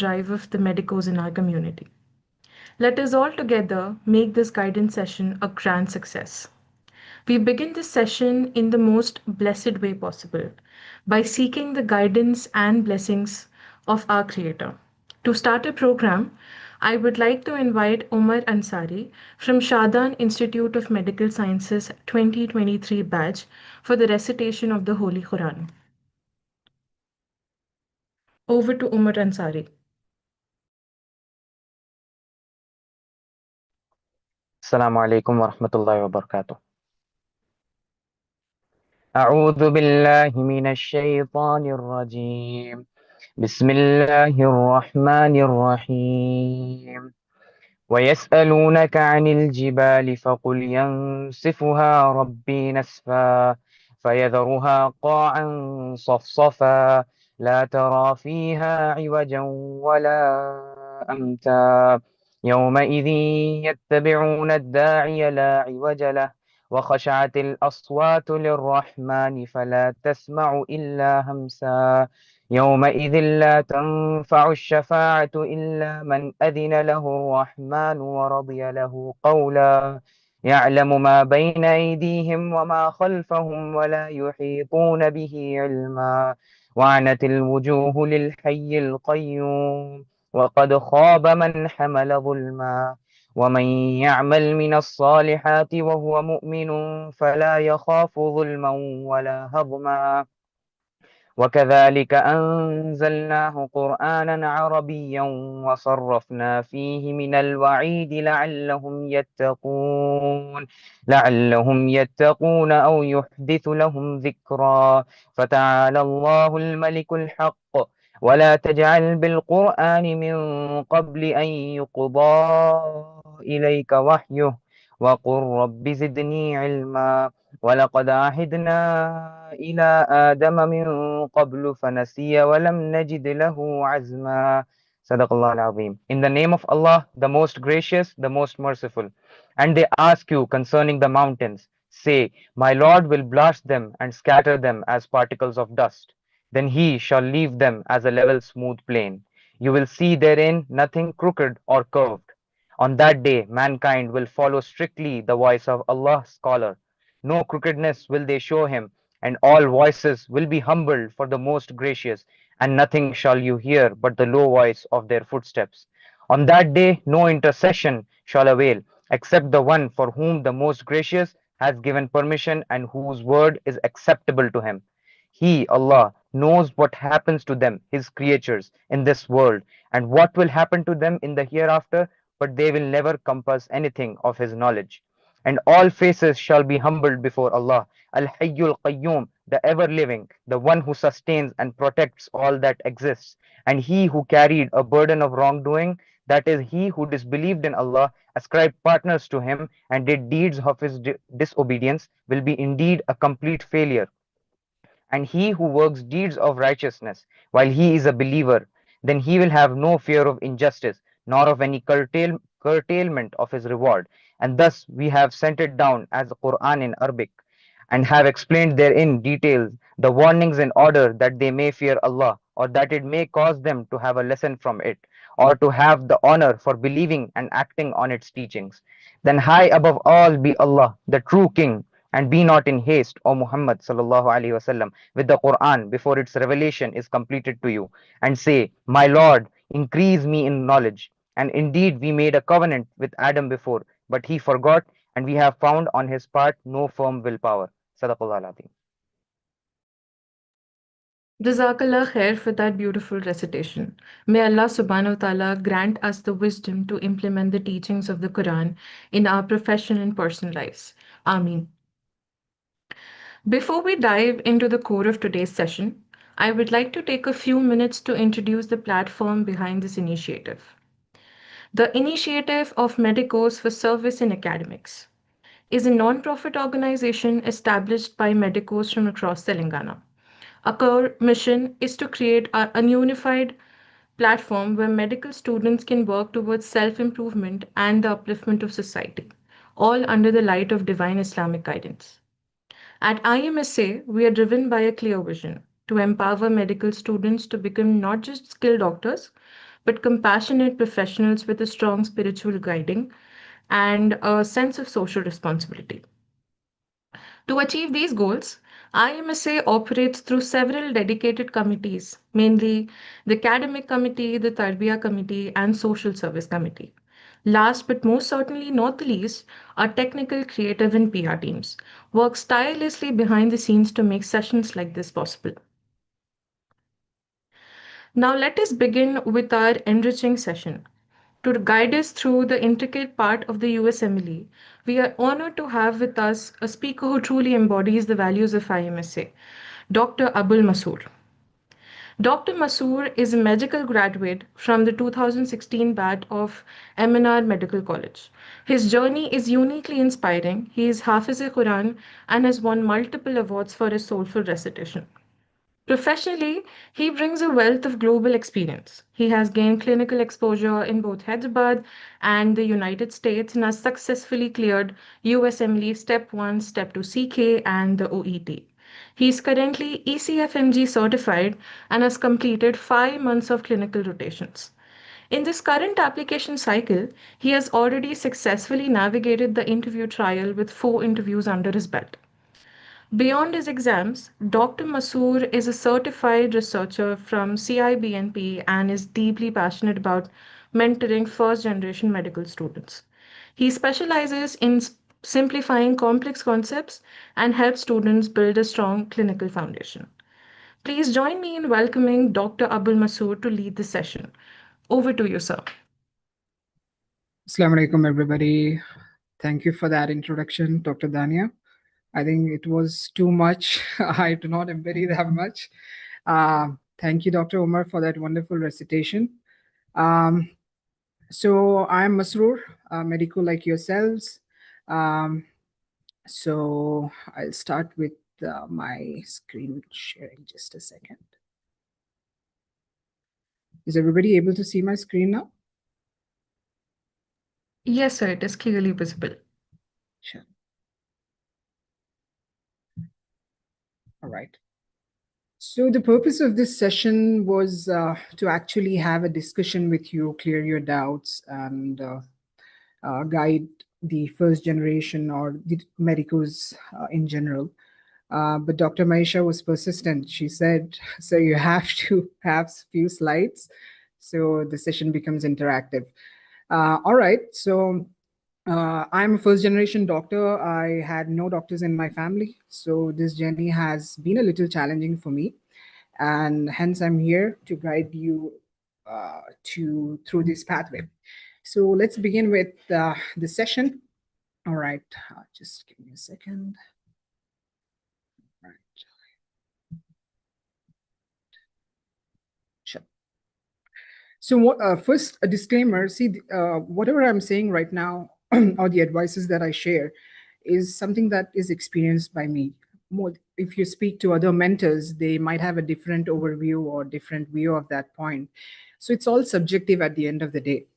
drive of the medicos in our community. Let us all together make this guidance session a grand success. We begin this session in the most blessed way possible by seeking the guidance and blessings of our Creator. To start a program, I would like to invite Omar Ansari from Shadan Institute of Medical Sciences 2023 batch for the recitation of the Holy Quran. Over to Omar Ansari. السلام عليكم ورحمة الله وبركاته. أعوذ بالله من الشيطان الرجيم. بسم الله الرحمن الرحيم. ويسألونك عن الجبال فقل ينسفها ربي نسفا فيذرها قاعا صفصفا لا ترى فيها عوجا ولا أمتا يومئذ يتبعون الداعي لا عوج له وخشعت الأصوات للرحمن فلا تسمع إلا همسا يومئذ لا تنفع الشفاعة إلا من أذن له الرحمن ورضي له قولا يعلم ما بين أيديهم وما خلفهم ولا يحيطون به علما وعنت الوجوه للحي القيوم وقد خاب من حمل ظلما ومن يعمل من الصالحات وهو مؤمن فلا يخاف ظلما ولا هضما وكذلك أنزلناه قرآنا عربيا وصرفنا فيه من الوعيد لعلهم يتقون أو يحدث لهم ذكرا فتعالى الله الملك الحق ولا تجعل بالقرآن من قبل أن يقضى إليك وحيه وقل رب زدني علما ولقد عهدنا إلى آدم من قبل فنسي ولم نجد له عزما. Sadaqallah al-Azim. In the name of Allah, the most gracious, the most merciful. And they ask you concerning the mountains. Say, my Lord will blast them and scatter them as particles of dust. Then he shall leave them as a level smooth plain. You will see therein nothing crooked or curved. On that day, mankind will follow strictly the voice of Allah's scholar. No crookedness will they show him, and all voices will be humbled for the most gracious, and nothing shall you hear but the low voice of their footsteps. On that day, no intercession shall avail, except the one for whom the most gracious has given permission and whose word is acceptable to him. He, Allah, knows what happens to them, His creatures, in this world, and what will happen to them in the hereafter, but they will never compass anything of His knowledge. And all faces shall be humbled before Allah, Al-Hayyul Qayyum, the ever-living, the one who sustains and protects all that exists, and He who carried a burden of wrongdoing, that is, he who disbelieved in Allah, ascribed partners to Him, and did deeds of his disobedience, will be indeed a complete failure. And he who works deeds of righteousness while he is a believer, then he will have no fear of injustice, nor of any curtailment of his reward. And thus we have sent it down as the Quran in Arabic, and have explained therein details, the warnings in order that they may fear Allah, or that it may cause them to have a lesson from it, or to have the honor for believing and acting on its teachings. Then high above all be Allah, the true King, and be not in haste, O Muhammad sallallahu alaihi wasallam, with the Quran before its revelation is completed to you, and say, my Lord, increase me in knowledge. And indeed we made a covenant with Adam before, but he forgot, and we have found on his part no firm willpower. Sadaqallah al-Azim. Jazakallah khair for that beautiful recitation. May Allah subhanahu wa ta'ala grant us the wisdom to implement the teachings of the Quran in our professional and personal lives. Ameen. Before we dive into the core of today's session, I would like to take a few minutes to introduce the platform behind this initiative. The Initiative of Medicos for Service in Academics is a non-profit organization established by medicos from across Telangana. Our core mission is to create a unified platform where medical students can work towards self improvement and the upliftment of society, all under the light of divine Islamic guidance. At IMSA, we are driven by a clear vision to empower medical students to become not just skilled doctors, but compassionate professionals with a strong spiritual guiding and a sense of social responsibility. To achieve these goals, IMSA operates through several dedicated committees, mainly the Academic Committee, the Tarbiya Committee, and Social Service Committee. Last but most certainly not the least, our technical, creative, and PR teams work tirelessly behind the scenes to make sessions like this possible. Now, let us begin with our enriching session. To guide us through the intricate part of the USMLE, we are honored to have with us a speaker who truly embodies the values of IMSA, Dr. Abul Masoor. Dr. Masoor is a medical graduate from the 2016 batch of MNR Medical College. His journey is uniquely inspiring. He is Hafiz-e-Quran and has won multiple awards for his soulful recitation. Professionally, he brings a wealth of global experience. He has gained clinical exposure in both Hyderabad and the United States and has successfully cleared USMLE Step 1, Step 2 CK, and the OET. He is currently ECFMG certified and has completed 5 months of clinical rotations. In this current application cycle, he has already successfully navigated the interview trial with 4 interviews under his belt. Beyond his exams, Dr. Masoor is a certified researcher from CIBNP and is deeply passionate about mentoring first generation medical students. He specializes in simplifying complex concepts and helps students build a strong clinical foundation. Please join me in welcoming Dr. Abul Masoor to lead the session. Over to you, sir. Assalamu alaikum, everybody. Thank you for that introduction, Dr. Dania. I think it was too much. I do not embody that much. Thank you, Dr. Umar, for that wonderful recitation. Um, so I'm Masroor, medical like yourselves. Um, so I'll start with my screen sharing just a second. Is everybody able to see my screen now? Yes, sir, it is clearly visible. Sure. All right. So the purpose of this session was to actually have a discussion with you, clear your doubts, and guide the first generation or the medicos in general. But Dr. Maisha was persistent. She said, so you have to have few slides so the session becomes interactive. All right, so I'm a first generation doctor. I had no doctors in my family. So this journey has been a little challenging for me. And hence I'm here to guide you through this pathway. So let's begin with the session. All right, just give me a second. All right. Sure. So first, a disclaimer. See, whatever I'm saying right now, or the advices that I share, is something that is experienced by me. More, if you speak to other mentors, they might have a different overview or different view of that point. So it's all subjective at the end of the day.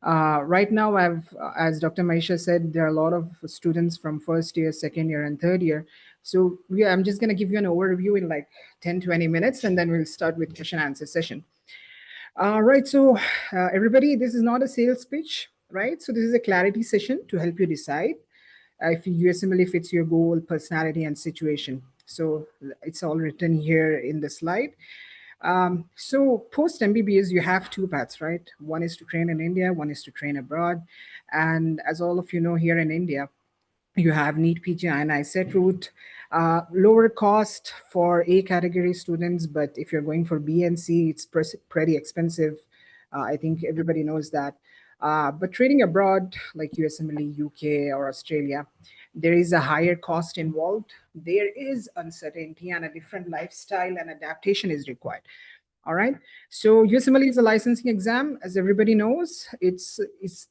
Right now, as Dr. Maisha said, there are a lot of students from first year, second year, and third year. So I'm just going to give you an overview in like 10, 20 minutes, and then we'll start with question answer session. Right, so everybody, this is not a sales pitch, right? So this is a clarity session to help you decide if USMLE fits your goal, personality, and situation. So it's all written here in the slide. So post MBBS, you have two paths, right? One is to train in India, one is to train abroad. And as all of you know, here in India, you have NEET PG and ISET route, lower cost for A category students, but if you're going for B and C, it's pretty expensive. I think everybody knows that. But training abroad, like USMLE, UK, or Australia, there is a higher cost involved. There is uncertainty and a different lifestyle and adaptation is required. All right. So USMLE is a licensing exam, as everybody knows. It's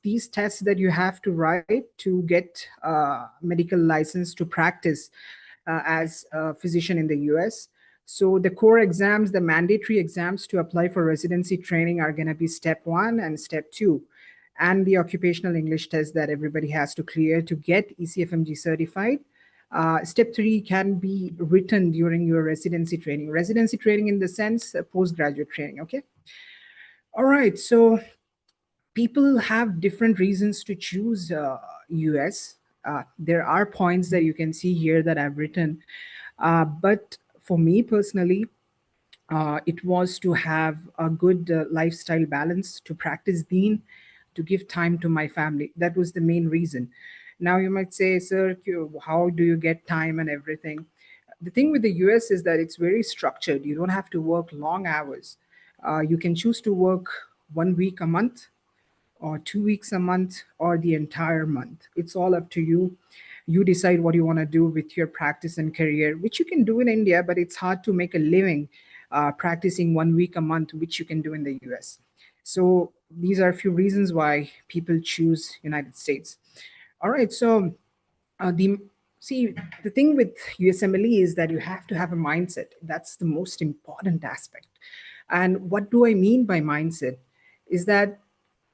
these tests that you have to write to get medical license to practice as a physician in the US. So the core exams, the mandatory exams to apply for residency training are going to be step 1 and step 2, and the occupational English test that everybody has to clear to get ECFMG certified. Step 3 can be written during your residency training. Residency training in the sense postgraduate training, okay? All right, so people have different reasons to choose US. There are points that you can see here that I've written, but for me personally, it was to have a good lifestyle balance, to practice deen, to give time to my family. That was the main reason. Now you might say, sir, how do you get time and everything? The thing with the US is that it's very structured. You don't have to work long hours. You can choose to work 1 week a month, or 2 weeks a month, or the entire month. It's all up to you. You decide what you want to do with your practice and career, which you can do in India, but it's hard to make a living practicing 1 week a month, which you can do in the US. So these are a few reasons why people choose United States. All right, so the see the thing with USMLE is that you have to have a mindset. That's the most important aspect. And what do I mean by mindset? Is that,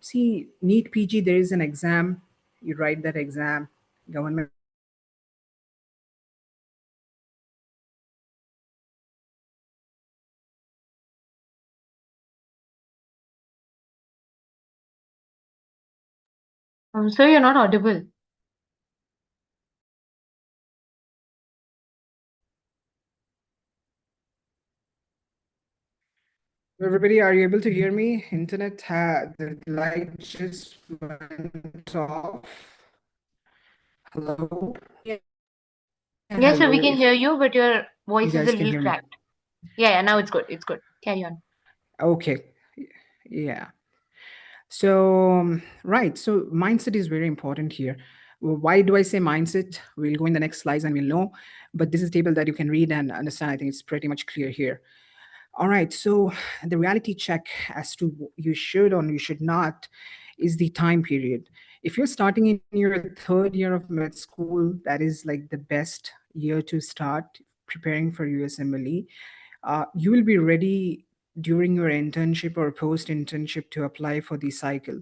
see, NEET PG, there is an exam. You write that exam. Government pays for it. You clear it. You get your certificate. And Sir, you're not audible. everybody, are you able to hear me? Internet, the light just went off. Hello? Yes, sir, we Hello, can if hear you, but your you voice is a guys can little hear me. cracked. Yeah, yeah, now it's good. It's good. Carry on. Okay. Yeah. So, right. So, mindset is very important here. Why do I say mindset? We'll go in the next slides and we'll know. But this is a table that you can read and understand. I think it's pretty much clear here. All right. So, the reality check as to you should or you should not is the time period. If you're starting in your third year of med school, that is like the best year to start preparing for USMLE. You will be ready during your internship or post internship to apply for the cycle.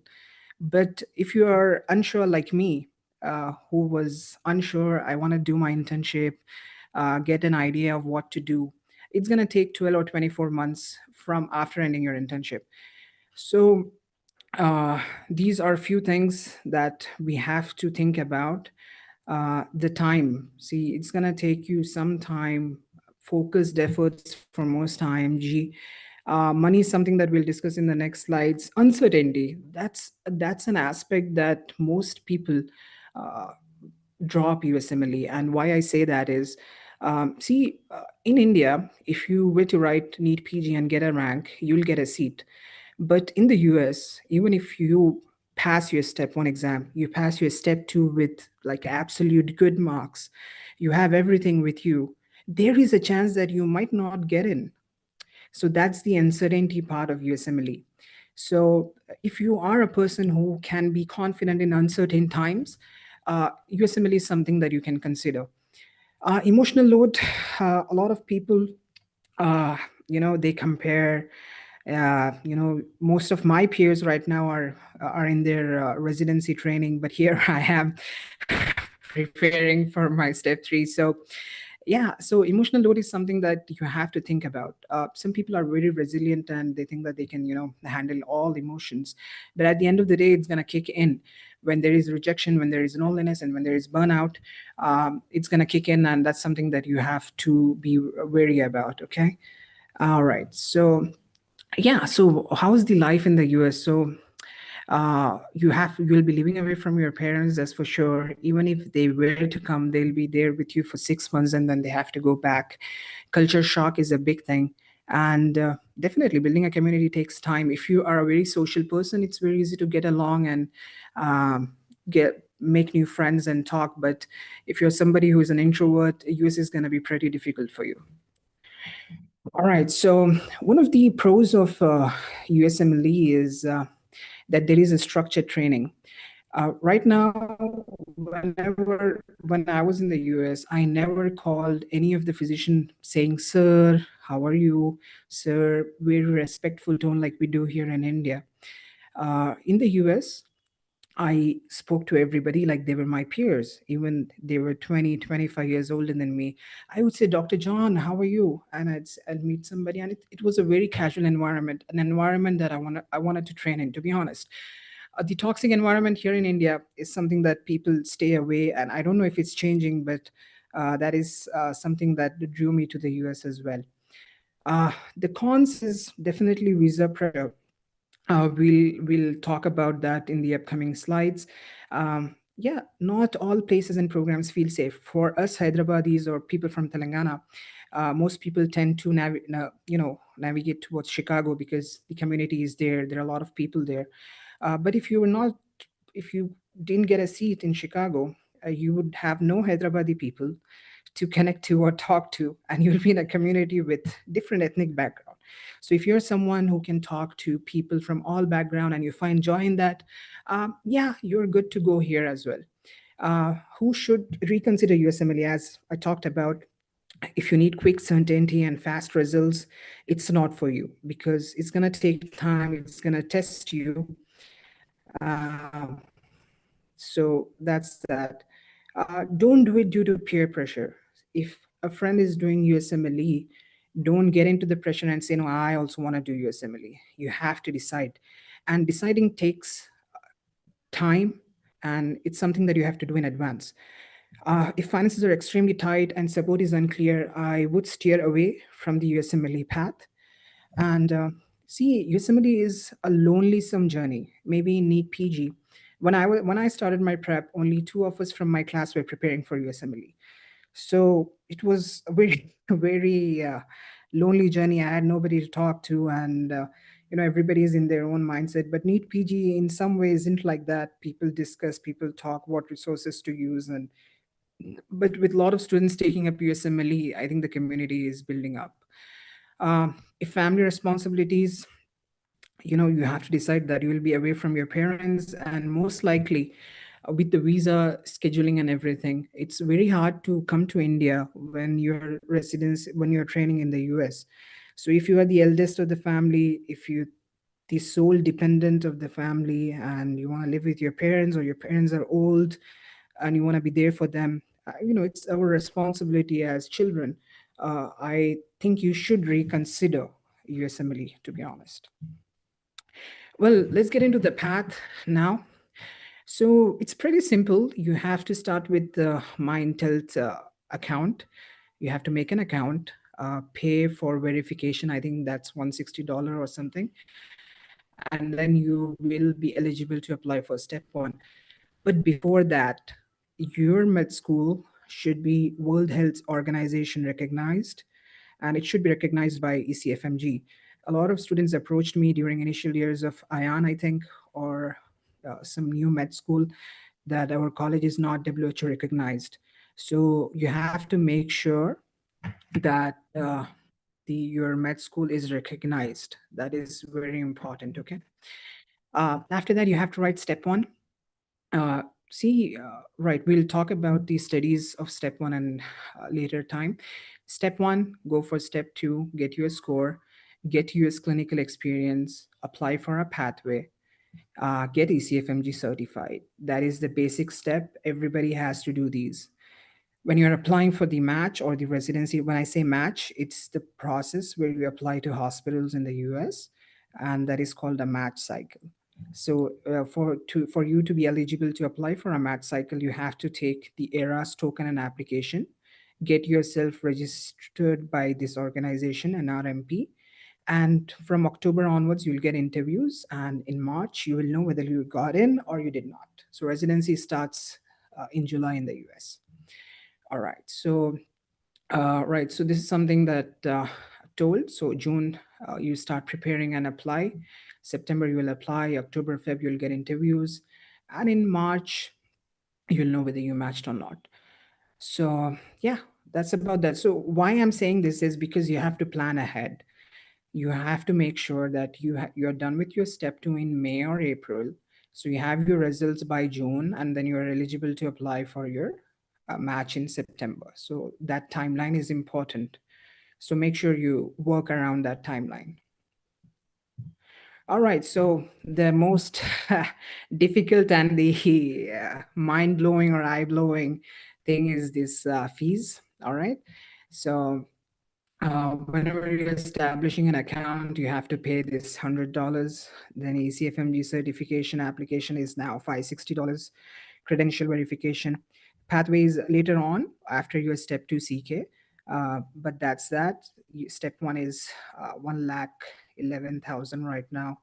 But if you are unsure like me, who was unsure, I want to do my internship, get an idea of what to do, it's going to take 12 or 24 months from after ending your internship. So, these are a few things that we have to think about. The time, see, it's going to take you some time, focused efforts for most IMG. Money is something that we'll discuss in the next slides. Uncertainty, that's an aspect that most people uh, drop USMLE. And why I say that is, see, in India, if you were to write NEET PG and get a rank, you'll get a seat. But in the US, even if you pass your step one exam, you pass your step two with like absolute good marks, you have everything with you, there is a chance that you might not get in. So that's the uncertainty part of USMLE. So if you are a person who can be confident in uncertain times, USMLE is something that you can consider. Emotional load, a lot of people, uh, they compare. Most of my peers right now are in their residency training, but here I am preparing for my step three. So yeah, so emotional load is something that you have to think about. Some people are very resilient and they think that they can handle all emotions, but at the end of the day it's going to kick in when there is rejection, when there is loneliness, and when there is burnout. It's going to kick in, and that's something that you have to be wary about. Okay. All right. So yeah, so how's the life in the US? So you'll be living away from your parents, that's for sure. Even if they were to come, they'll be there with you for 6 months and then they have to go back. Culture shock is a big thing. And definitely building a community takes time. If you are a very social person, it's very easy to get along and get make new friends and talk. But if you're somebody who is an introvert, US is going to be pretty difficult for you. All right. So one of the pros of USMLE is that there is a structured training. Right now, when I was in the US, I never called any of the physician saying, "Sir, how are you, sir?" Very respectful tone like we do here in India. In the US, I spoke to everybody like they were my peers, even they were 20, 25 years older than me. I would say, Dr. John, how are you? And I'd meet somebody, and it was a very casual environment, an environment that I wanted to train in, to be honest. The toxic environment here in India is something that people stay away, and I don't know if it's changing, but that is something that drew me to the US as well. The cons is definitely visa pressure. We'll talk about that in the upcoming slides. Yeah, not all places and programs feel safe. For us Hyderabadis or people from Telangana, most people tend to navigate towards Chicago because the community is there. There are a lot of people there. But if you didn't get a seat in Chicago, you would have no Hyderabadi people to connect to or talk to, and you'll be in a community with different ethnic background. So if you're someone who can talk to people from all background and you find joy in that, yeah, you're good to go here as well. Who should reconsider USMLE? As I talked about, if you need quick certainty and fast results, it's not for you because it's going to take time, it's going to test you. Um, so that's that. Don't do it due to peer pressure. If a friend is doing USMLE, don't get into the pressure and say, no, I also want to do USMLE. You have to decide. And deciding takes time, and it's something that you have to do in advance. If finances are extremely tight and support is unclear, I would steer away from the USMLE path. And see, Yosemite is a lonesome journey. Maybe in NEET PG. When I started my prep, only two of us from my class were preparing for Yosemite. So it was a very very lonely journey. I had nobody to talk to, and everybody is in their own mindset. But NEET PG in some ways isn't like that. People discuss, people talk what resources to use, and but with a lot of students taking up USMLE, I think the community is building up. If family responsibilities, you have to decide that you will be away from your parents, and most likely with the visa scheduling and everything, it's very hard to come to India when you're training in the US. So if you are the eldest of the family, if you the sole dependent of the family, and you want to live with your parents, or your parents are old and you want to be there for them, it's our responsibility as children. I think you should reconsider USMLE, to be honest. Well, let's get into the path now. So it's pretty simple. You have to start with the MindTelt account. You have to make an account, pay for verification. I think that's $160 or something. And then you will be eligible to apply for step one. But before that, your med school should be World Health Organization recognized, and it should be recognized by ECFMG. A lot of students approached me during initial years of ION, I think, or some new med school, that our college is not WHO recognized. So you have to make sure that your med school is recognized. That is very important. Okay. After that, you have to write step one. Right, we'll talk about the studies of step one and later time. Step one, go for step two, get your score, get US clinical experience, apply for a pathway, get ECFMG certified. That is the basic step. Everybody has to do these. When you're applying for the match or the residency, when I say match, it's the process where you apply to hospitals in the US, and that is called a match cycle. So for you to be eligible to apply for a match cycle, you have to take the ERAS token and application, get yourself registered by this organization, an RMP, and from October onwards, you'll get interviews, and in March, you will know whether you got in or you did not. So residency starts in July in the US. All right. So, right. So this is something that I've told. So June, you start preparing and apply. September, you will apply. October, Feb, you'll get interviews. And in March, you'll know whether you matched or not. So yeah, that's about that. So why I'm saying this is because you have to plan ahead. You have to make sure that you're done with your step two in May or April. So you have your results by June, and then you are eligible to apply for your match in September. So that timeline is important. So make sure you work around that timeline. All right, so the most difficult and the mind blowing or eye blowing thing is this fees. All right, so whenever you're establishing an account, you have to pay this $100. Then ECFMG certification application is now $560. Credential verification, pathways later on after your step two CK. But that's that. Step one is 1,11,000 right now.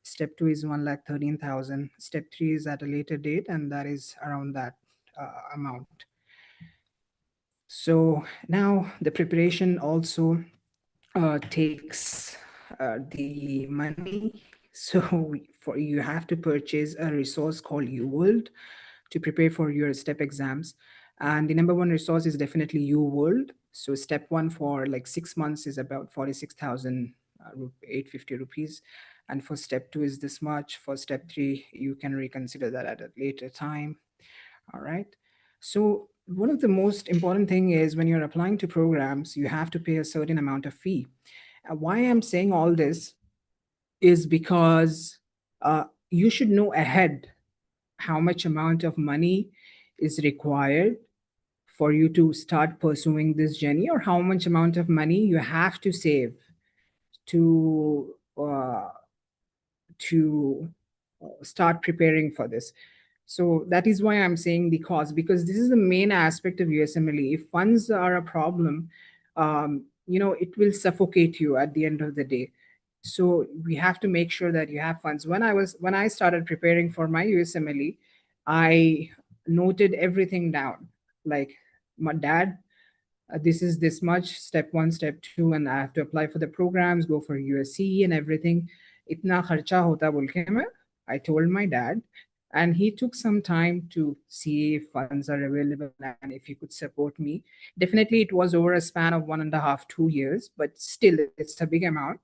Step two is 1,13,000. Step three is at a later date, and that is around that amount. So now the preparation also takes the money. So for you have to purchase a resource called UWorld to prepare for your step exams. And the number one resource is definitely UWorld. So step one for like 6 months is about 46,850 rupees. And for step two is this much. For step three, you can reconsider that at a later time. All right. So one of the most important thing is when you're applying to programs, you have to pay a certain amount of fee. Why I'm saying all this is because you should know ahead how much amount of money is required for you to start pursuing this journey, or how much amount of money you have to save to to start preparing for this. So that is why I'm saying the cost, because this is the main aspect of USMLE. If funds are a problem, it will suffocate you at the end of the day. So we have to make sure that you have funds. When I started preparing for my USMLE, I noted everything down. Like, my dad, this is this much, step one, step two, and I have to apply for the programs, go for USC and everything. Itna kharcha hota bol ke main, I told my dad, and he took some time to see if funds are available and if he could support me. Definitely, it was over a span of 1.5, 2 years, but still, it's a big amount.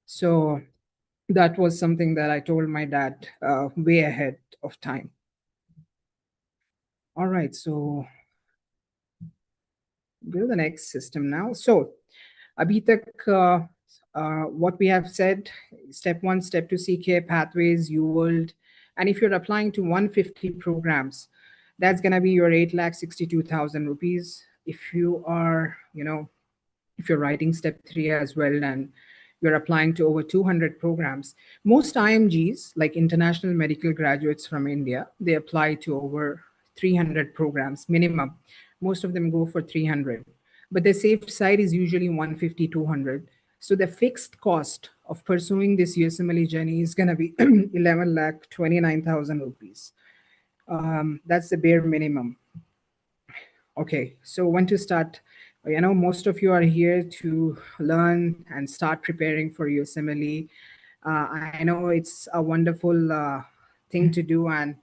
So that was something that I told my dad way ahead of time. All right, so go to the next system now. So अभी तक what we have said, step one, step two CK, pathways, UWorld. And if you're applying to 150 programs, that's going to be your 8,62,000 rupees. If you are, if you're writing step three as well and you're applying to over 200 programs, most IMGs, like international medical graduates from India, they apply to over 300 programs minimum. Most of them go for 300, but the safe side is usually 150, 200. So the fixed cost of pursuing this USMLE journey is going to be 11,29,000 rupees. That's the bare minimum. Okay, so when to start? Most of you are here to learn and start preparing for USMLE. I know it's a wonderful thing to do, and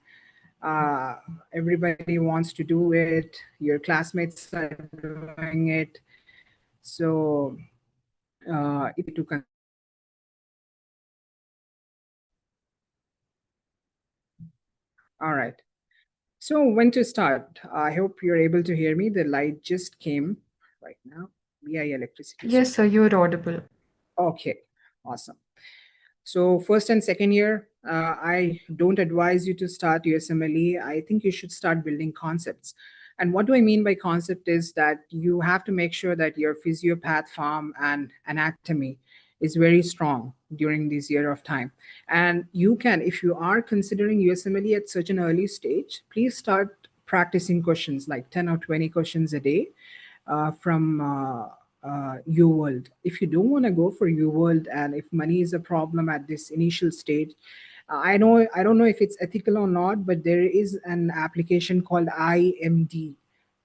everybody wants to do it. Your classmates are doing it. So it's to consider this. All right. So when to start? I hope you're able to hear me. The light just came right now. BI electricity Yes, sir, supply. you're audible. Okay, awesome. So first and second year, I don't advise you to start USMLE. I think you should start building concepts. And what do I mean by concept is that you have to make sure that your physiopath, farm, and anatomy is very strong during this year of time. And you can, if you are considering USMLE at such an early stage, please start practicing questions like 10 or 20 questions a day from UWorld. If you don't want to go for UWorld, and if money is a problem at this initial stage, I don't know if it's ethical or not, but there is an application called IMD.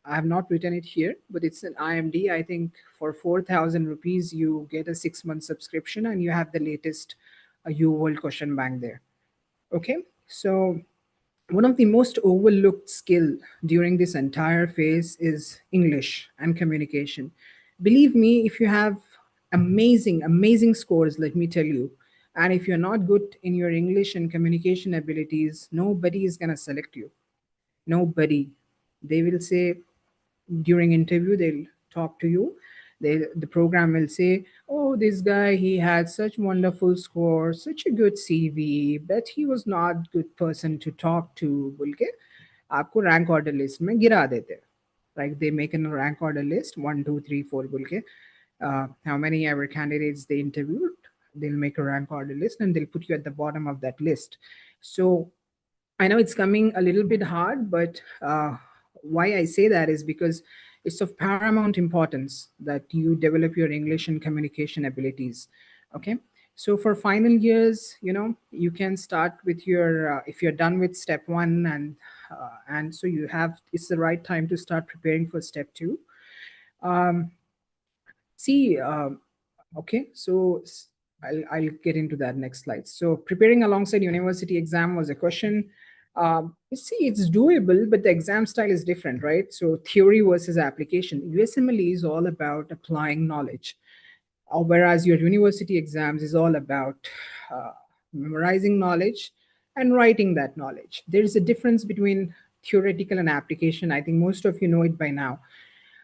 I have not written it here, but it's an IMD. I think for 4,000 rupees, you get a 6 month subscription and you have the latest UWorld question bank there. Okay, so one of the most overlooked skill during this entire phase is English and communication. Believe me, if you have amazing scores, let me tell you, and if you're not good in your English and communication abilities, nobody is going to select you. Nobody. They will say during interview, they'll talk to you The program will say, oh, this guy, he had such wonderful score, such a good CV, but he was not good person to talk to, बोल के आपको rank order list में गिरा देते हैं. Like they make a rank order list 1, 2, 3, 4 बोल के how many ever candidates they interviewed, they'll make a rank order list and they'll put you at the bottom of that list. So I know it's coming a little bit hard, but why I say that is because it's of paramount importance that you develop your English and communication abilities. Okay. So for final years, you can start with your, if you're done with step one and so you have, it's the right time to start preparing for step two. Um, See, okay, so I'll get into that next slide. So preparing alongside university exam was a question. You see, it's doable, but the exam style is different, right? So theory versus application. USMLE is all about applying knowledge, whereas your university exams is all about uh, memorizing knowledge and writing that knowledge. There is a difference between theoretical and application. I think most of you know it by now.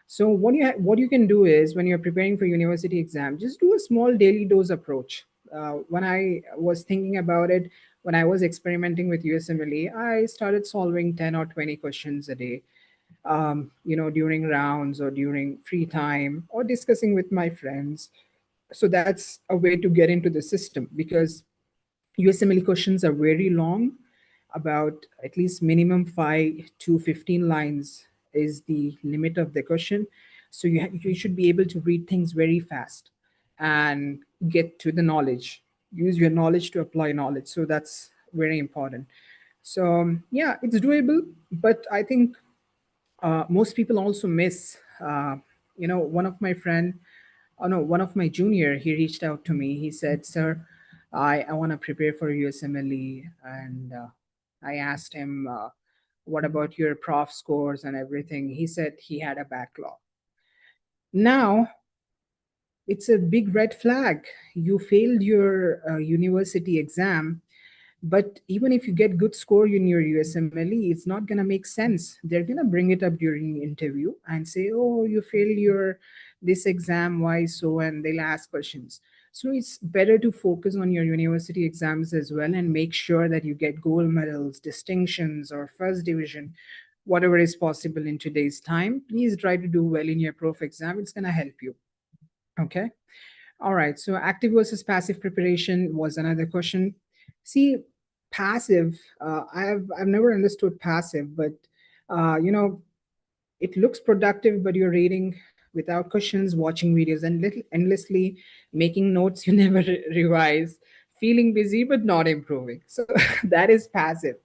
So what you can do is when you're preparing for university exam, just do a small daily dose approach. When I was thinking about it, when I was experimenting with USMLE, I started solving 10 or 20 questions a day. During rounds or during free time or discussing with my friends. So that's a way to get into the system because USMLE questions are very long, about at least minimum 5 to 15 lines is the limit of the question. So you should be able to read things very fast and get to the knowledge. Use your knowledge to apply knowledge. So that's very important. So yeah, it's doable, but I think most people also miss. One of my friend, oh no, one of my junior, he reached out to me. He said, "Sir, I want to prepare for USMLE," and I asked him, "What about your prof scores and everything?" He said he had a backlog. Now it's a big red flag. You failed your university exam, but even if you get good score in your USMLE, it's not going to make sense. They're going to bring it up during interview and say, oh, you failed your this exam, why so? And they'll ask questions. So it's better to focus on your university exams as well and make sure that you get gold medals, distinctions, or first division, whatever is possible in today's time. Please try to do well in your prof exam. It's going to help you. Okay. All right. So active versus passive preparation was another question. See, passive. I've never understood passive, but it looks productive, but you're reading without questions, watching videos, and little endlessly making notes you never revise, feeling busy but not improving. So that is passive.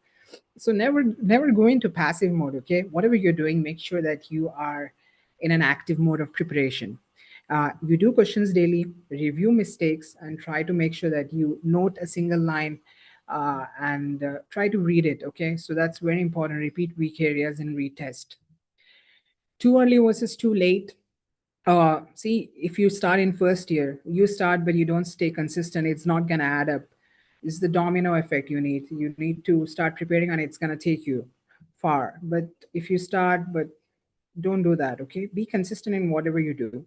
So never go into passive mode. Okay, whatever you're doing, make sure that you are in an active mode of preparation. You do questions daily, review mistakes, and try to make sure that you note a single line and try to read it. Okay, so that's very important. Repeat weak areas and retest. Too early versus too late. See, if you start in first year, you start but you don't stay consistent, it's not gonna add up. It's the domino effect you need. You need to start preparing and it's gonna take you far. But if you start but don't do that, okay? Be consistent in whatever you do.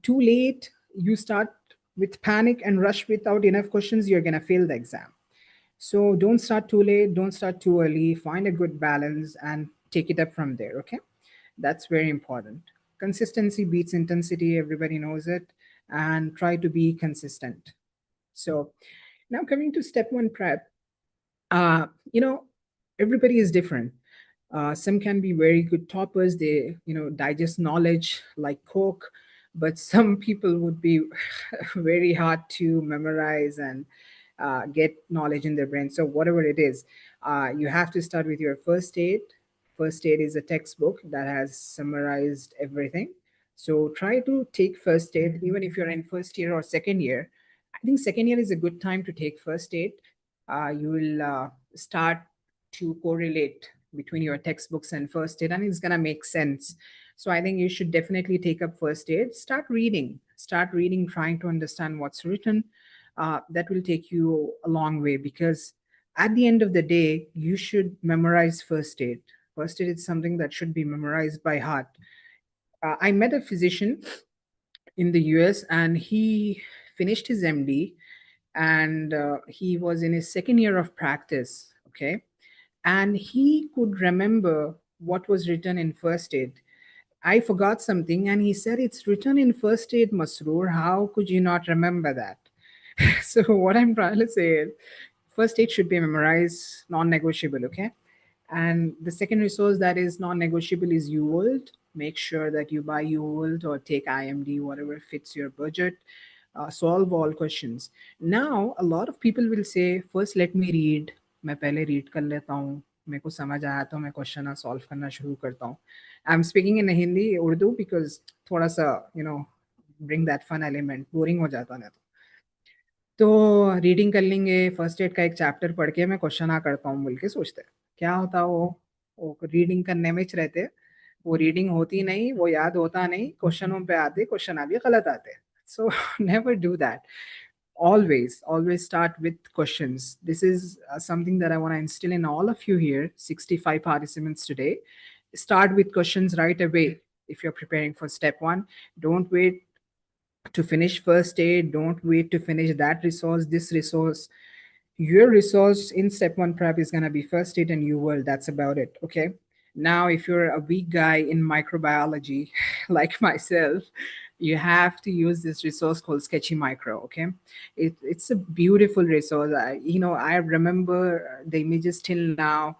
Too late, you start with panic and rush without enough questions, you're gonna fail the exam. So don't start too late, don't start too early. Find a good balance and take it up from there, okay? That's very important. Consistency beats intensity, everybody knows it, and try to be consistent. So now coming to step one prep, uh, you know, everybody is different. Some can be very good toppers, they digest knowledge like coke, but some people would be very hard to memorize and get knowledge in their brain. So whatever it is, you have to start with your first aid. First aid is a textbook that has summarized everything. So try to take first aid even if you're in first year or second year. I think second year is a good time to take first aid. You will start to correlate between your textbooks and first aid, and it's going to make sense. So I think you should definitely take up first aid. Start reading, trying to understand what's written. That will take you a long way because at the end of the day, you should memorize first aid. First aid is something that should be memorized by heart. I met a physician. in the US, and he finished his MD, and he was in his second year of practice. Okay, and he could remember what was written in first aid. I forgot something, and he said, "It's written in first aid, Masroor. How could you not remember that?" So, what I'm trying to say is, first aid should be memorized, non negotiable, okay? And the second resource that is non negotiable is UWorld. Make sure that you buy UWorld or take IMD, whatever fits your budget. Solve all questions. Now, a lot of people will say, first let me read. मैं पहले read कर लेता हूँ, मेरे को समझ आया तो मैं क्वेश्चन सॉल्व करना शुरू करता हूँ. I am speaking in Hindi Urdu because थोड़ा सा bring that fun element. Boring हो जाता है. तो रीडिंग कर लेंगे, फर्स्ट एड का एक चैप्टर पढ़ के मैं क्वेश्चन करता हूँ बोल के सोचते हैं. क्या होता वो रीडिंग करने में च रहते, वो रीडिंग होती नहीं, वो याद होता नहीं, क्वेश्चनों पे आते, क्वेश्चन आगे गलत आते. So never do that. Always start with questions. This is something that I want to instill in all of you here, 65 participants today. Start with questions right away. If you're preparing for step 1, don't wait to finish first aid, don't wait to finish that resource, this resource. Your resource in step 1 prep is going to be first aid and UWorld. That's about it. Okay, now if you're a weak guy in microbiology like myself, you have to use this resource called Sketchy Micro. Okay, it's a beautiful resource. I remember the images till now.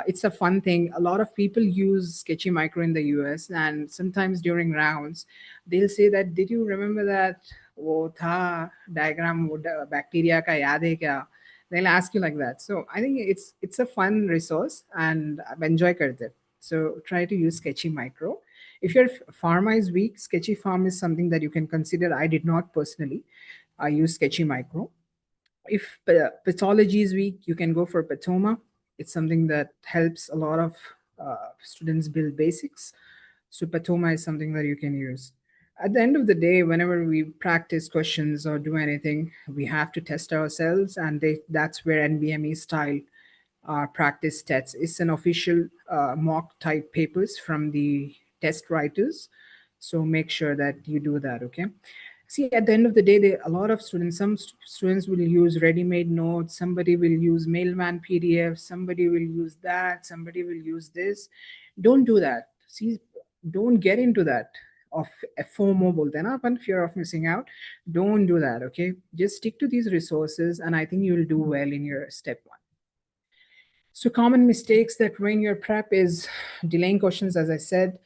It's a fun thing. A lot of people use Sketchy Micro in the US, and sometimes during rounds they'll say that, did you remember that वो था diagram, वो bacteria का याद है क्या? They'll ask you like that. So I think it's a fun resource, and I've enjoyed it. So try to use Sketchy Micro. If your pharma is weak, Sketchy Farm is something that you can consider. I did not personally. I use Sketchy Micro. If pathology is weak, you can go for Patoma. It's something that helps a lot of students build basics. So Patoma is something that you can use. At the end of the day, whenever we practice questions or do anything, we have to test ourselves, and that's where NBME style practice tests. It's an official mock type papers from the test writers. So make sure that you do that, okay? See, at the end of the day, a lot of students, students will use ready-made notes, somebody will use mailman PDF, somebody will use that, somebody will use this. Don't do that. See, don't get into that of a FOMO bolte hain na apan, fear of missing out. Don't do that, okay? Just stick to these resources, and I think you'll do well in your step 1. So common mistakes that ruin your prep is delaying questions, as I said,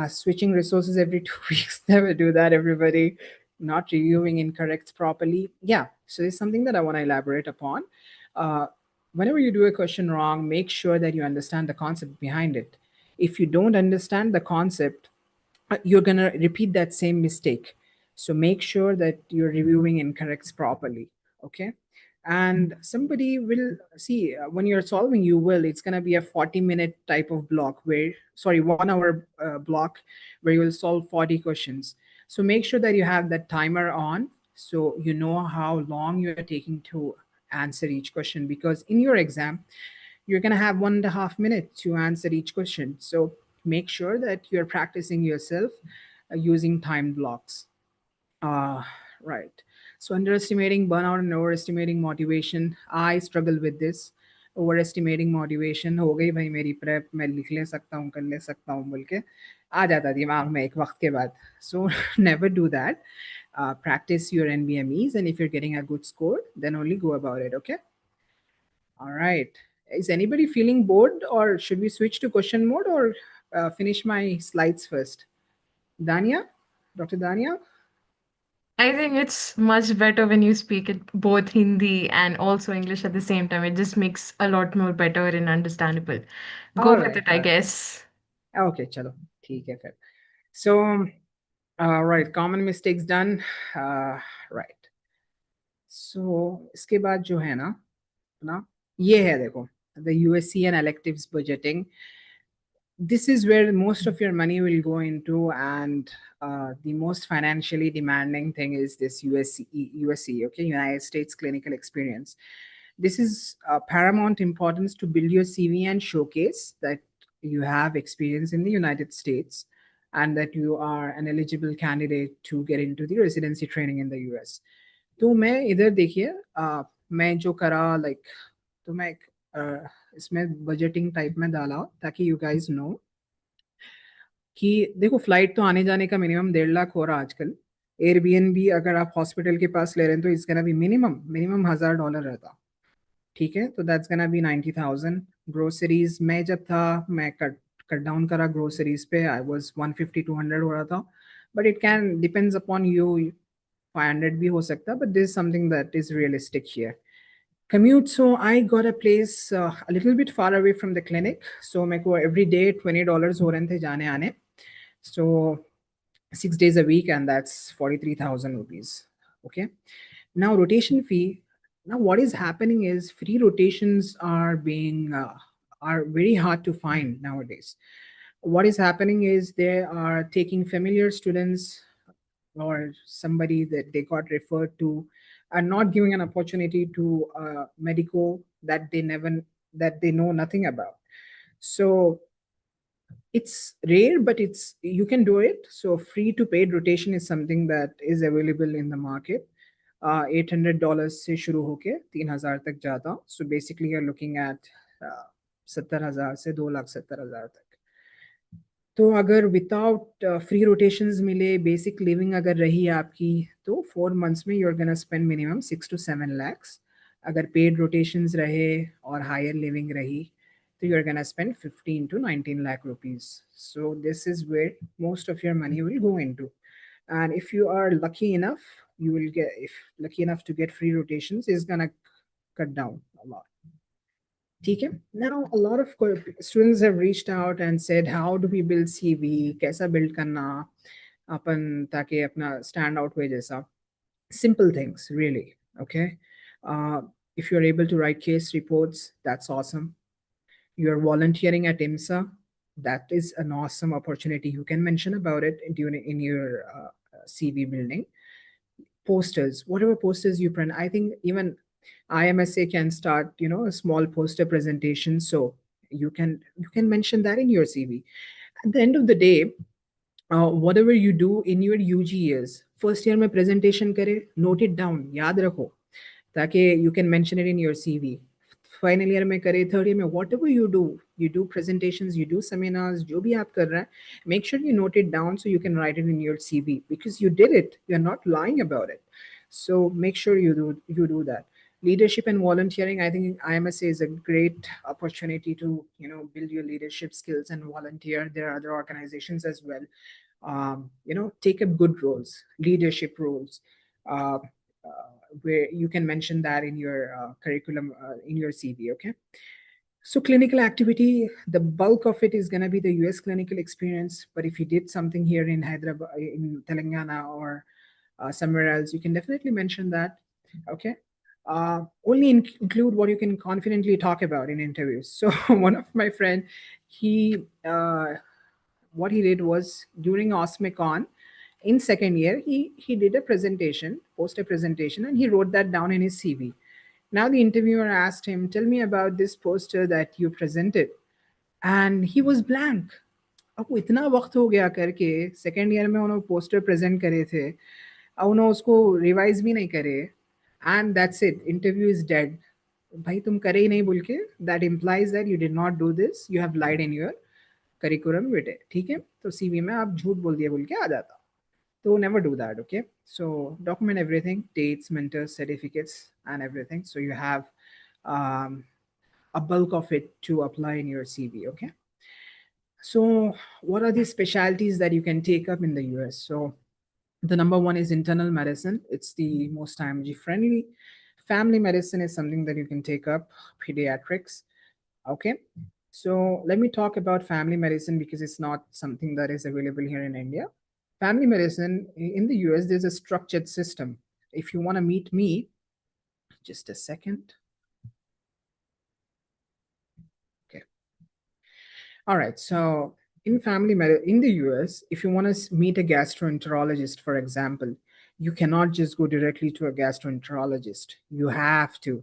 switching resources every 2 weeks. Never do that, everybody. Not reviewing incorrects properly. Yeah, so it's something that I want to elaborate upon. Uh, Whenever you do a question wrong, make sure that you understand the concept behind it. If you don't understand the concept, you're going to repeat that same mistake. So make sure that you're reviewing incorrects properly. Okay. And somebody will see when you're solving, it's going to be a 40-minute type of block where, sorry, 1 hour block where you will solve 40 questions. So make sure that you have that timer on so you know how long you're taking to answer each question, because in your exam you're going to have 1.5 minutes to answer each question. So make sure that you're practicing yourself using time blocks. uh, right. So underestimating burnout and overestimating motivation, I struggle with this. Overestimating motivation, हो गई भाई मेरी prep, मैं लिख ले सकता हूँ, कर ले सकता हूँ बोल के आ जाता दिमाग में एक वक्त के बाद. So never do that. Practice your NBMEs, and if you're getting a good score, then only go about it. Okay. All right. Is anybody feeling bored, or should we switch to question mode, or finish my slides first? Dania? Dr. Dania? I think it's much better when you speak it both Hindi and also English at the same time. It just makes a lot more better and understandable. Go All with right. it, I guess. Okay, chalo. ठीक है फिर. So, right, common mistakes done. Right. So, इसके बाद जो है ना ये है देखो, the USC and electives budgeting. This is where most of your money will go into, and the most financially demanding thing is this USC, okay, United States Clinical Experience. This is paramount importance to build your CV and showcase that you have experience in the United States. and that you are an eligible candidate to get into the residency training in the US. तो मैं इधर देखिए मैं जो करा like तो मैं इसमें बजटिंग टाइप में डाला ताकि यू गाइस नो कि देखो फ्लाइट तो आने जाने का मिनिमम 1.5 लाख हो रहा आजकल। एयरबीएनबी अगर आप हॉस्पिटल के पास ले रहे हैं तो इसका भी मिनिमम मिनिमम $1,000 रहता। ठीक है, तो दैट्स गोना बी 90,000। ग्रोसरीज मैं जब था मैं कट कट डाउन करा ग्रोसरीज पे, आई वाज 150-200 हो रहा था, but it can depends upon you, 500 भी हो सकता है, but this is something that is realistic here. Commute, so I got a place a little bit far away from the clinic, so मेरे को every day $20 हो रहे थे जाने आने, so 6 days a week, and that's 43,000 rupees. Okay, now rotation fee. Now what is happening is free rotations are being are very hard to find nowadays. What is happening is they are taking familiar students or somebody that they got referred to, and not giving an opportunity to medico that they never that they know nothing about. So it's rare, but it's you can do it. So free to paid rotation is something that is available in the market. $800 से शुरू होके 3,000 तक जाता, so basically you're looking at 70,000 से 2,70,000 तक। तो अगर without free rotations मिले बेसिक लिविंग अगर रही आपकी, तो 4 मंथ्स में you are gonna spend minimum 6 to 7 lakhs। अगर पेड रोटेशंस रहे और हायर लिविंग रही तो you are gonna spend 15 to 19 lakh rupees। So this is where most of your money will go into, and if you are lucky enough, you will get, if lucky enough to get free rotations, is gonna cut down a lot. Okay. Now a lot of students have reached out and said, how do we build CV, कैसा build करना अपन ताकि अपना stand out हो जैसा। Simple things, really. Okay. uh, if you're able to write case reports, that's awesome. You're volunteering at IMSA, that is an awesome opportunity. You can mention about it during in your CV building. Posters, whatever posters you print, I think even IMSA can start, a small poster presentation, so you can mention that in your CV. At the end of the day, whatever you do in your UG years, first year में presentation करे, note it down, याद रखो, ताकि you can mention it in your CV. Final year में करे, third year में, what ever you do presentations, you do seminars, जो भी आप कर रहे हैं, make sure you note it down so you can write it in your CV, because you did it, you're not lying about it. So make sure you do that. Leadership and volunteering, I think IMSA is a great opportunity to build your leadership skills and volunteer. There are other organizations as well. Take up good roles, leadership roles, uh, where you can mention that in your curriculum, in your CV. Okay. So clinical activity, the bulk of it is going to be the US clinical experience. But if you did something here in Hyderabad, in Telangana, or somewhere else, you can definitely mention that. Okay. Only include what you can confidently talk about in interviews. So one of my friend, he what he did was during OSMECon in second year, he did a presentation, poster presentation, and he wrote that down in his CV. Now the interviewer asked him, "Tell me about this poster that you presented," and he was blank. अब वो इतना वक्त हो गया करके second year में उन्होंने poster present करे थे, अब उन्होंने उसको रिवाइज भी नहीं करे, and that's it, interview is dead. भाई तुम करे ही नहीं बोल के, that implies that you did not do this, you have lied in your curriculum vitae. ठीक है, तो सीवी में आप झूठ बोल दिया बोल के आ जाता। So never do that. Okay, so document everything, dates, mentors, certificates, and everything, so you have um, a bulk of it to apply in your CV. Okay, so what are the specialties that you can take up in the US? So the number one is internal medicine. It's the most IMG friendly. Family medicine is something that you can take up. Pediatrics. Okay, so let me talk about family medicine because it's not something that is available here in India. Family medicine in the US, there's a structured system. If you want to meet me, just a second. Okay. All right. So in in the US, if you want to meet a gastroenterologist, for example, you cannot just go directly to a gastroenterologist. You have to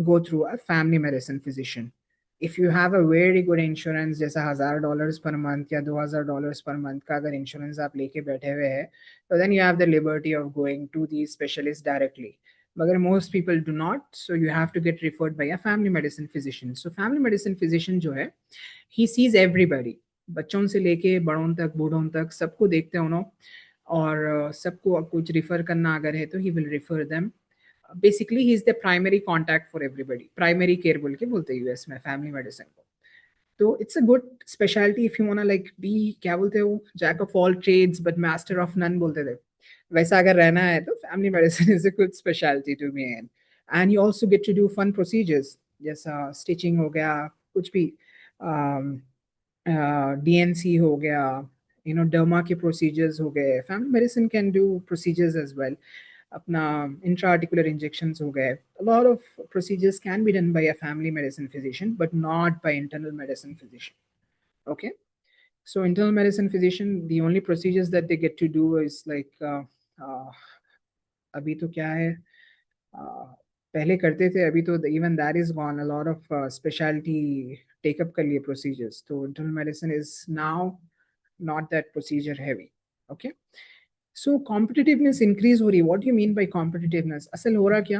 go through a family medicine physician. if you have a very good insurance, जैसा $1,000 per month या $2,000 per month का अगर insurance आप लेके बैठे हुए हैं, so then you have the liberty of going to the specialist directly. मगर most people do not, so you have to get referred by a family medicine physician. So family medicine physician जो है, he sees everybody, बच्चों से लेके बड़ों तक बूढ़ों तक सबको देखते हैं उन्होंने, और सबको कुछ रिफ़र करना अगर है तो he will refer them. Basically he is the primary contact for everybody, primary care बोल के बोलते हैं यूएस में फैमिली मेडिसिन को. तो it's a good specialty if you want like be, क्या बोलते हो, jack of all trades but master of none बोलते थे, वैसा अगर रहना है तो family medicine is a good specialty to be in. And you also get to do fun procedures, जैसा स्टिचिंग हो गया, कुछ भी, डीएनसी हो गया, यू नो डर्मा के प्रोसीजर्स हो गए, family medicine can do procedures as well. अपना intra-articular injections हो गए. A lot of procedures can be done by a family medicine physician, but not by internal medicine physician. Okay. So internal medicine physician, the only procedures that they get to do is like uh, अभी तो क्या है, पहले करते थे, अभी तो even that is gone. A lot of specialty take up कर लिए procedures. So internal medicine is now not that procedure heavy. Okay. So competitiveness increase हो रही. What do you mean by competitiveness? असल हो रहा क्या?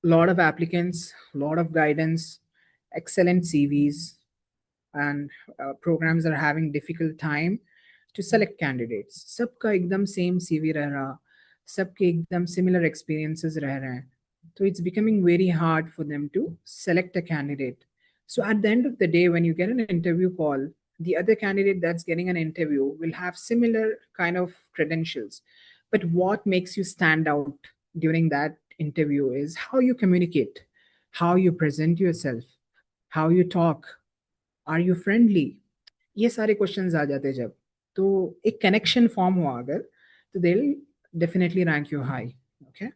Lot of applicants, lot of guidance, excellent CVs, and programs are having difficult time to select candidates. सबका एकदम same CV रह रहा, सबके एकदम similar experiences रह रहे हैं. So it's becoming very hard for them to select a candidate. So at the end of the day, when you get an interview call, the other candidate that's getting an interview will have similar kind of credentials. But what makes you stand out during that interview is how you communicate, how you present yourself, how you talk, are you friendly. ये सारे questions आ जाते जब, तो एक connection form हुआ अगर, तो they will definitely rank you high. Okay.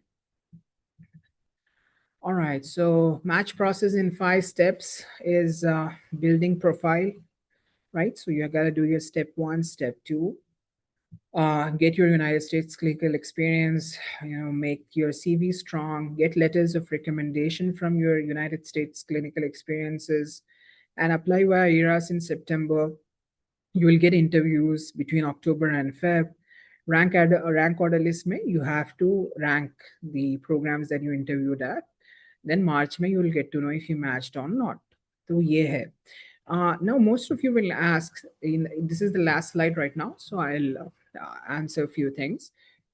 All right, so match process in 5 steps is building profile, right? So you got to do your step 1, step 2, get your United States clinical experience, you know, make your CV strong, get letters of recommendation from your United States clinical experiences, and apply via ERAS in September. You will get interviews between October and Feb. Rank order list mein, you have to rank the programs that you interviewed at. Then March mein, you will get to know if you matched or not. So ye hai. Now most of you will ask, this is the last slide right now, so I'll answer a few things.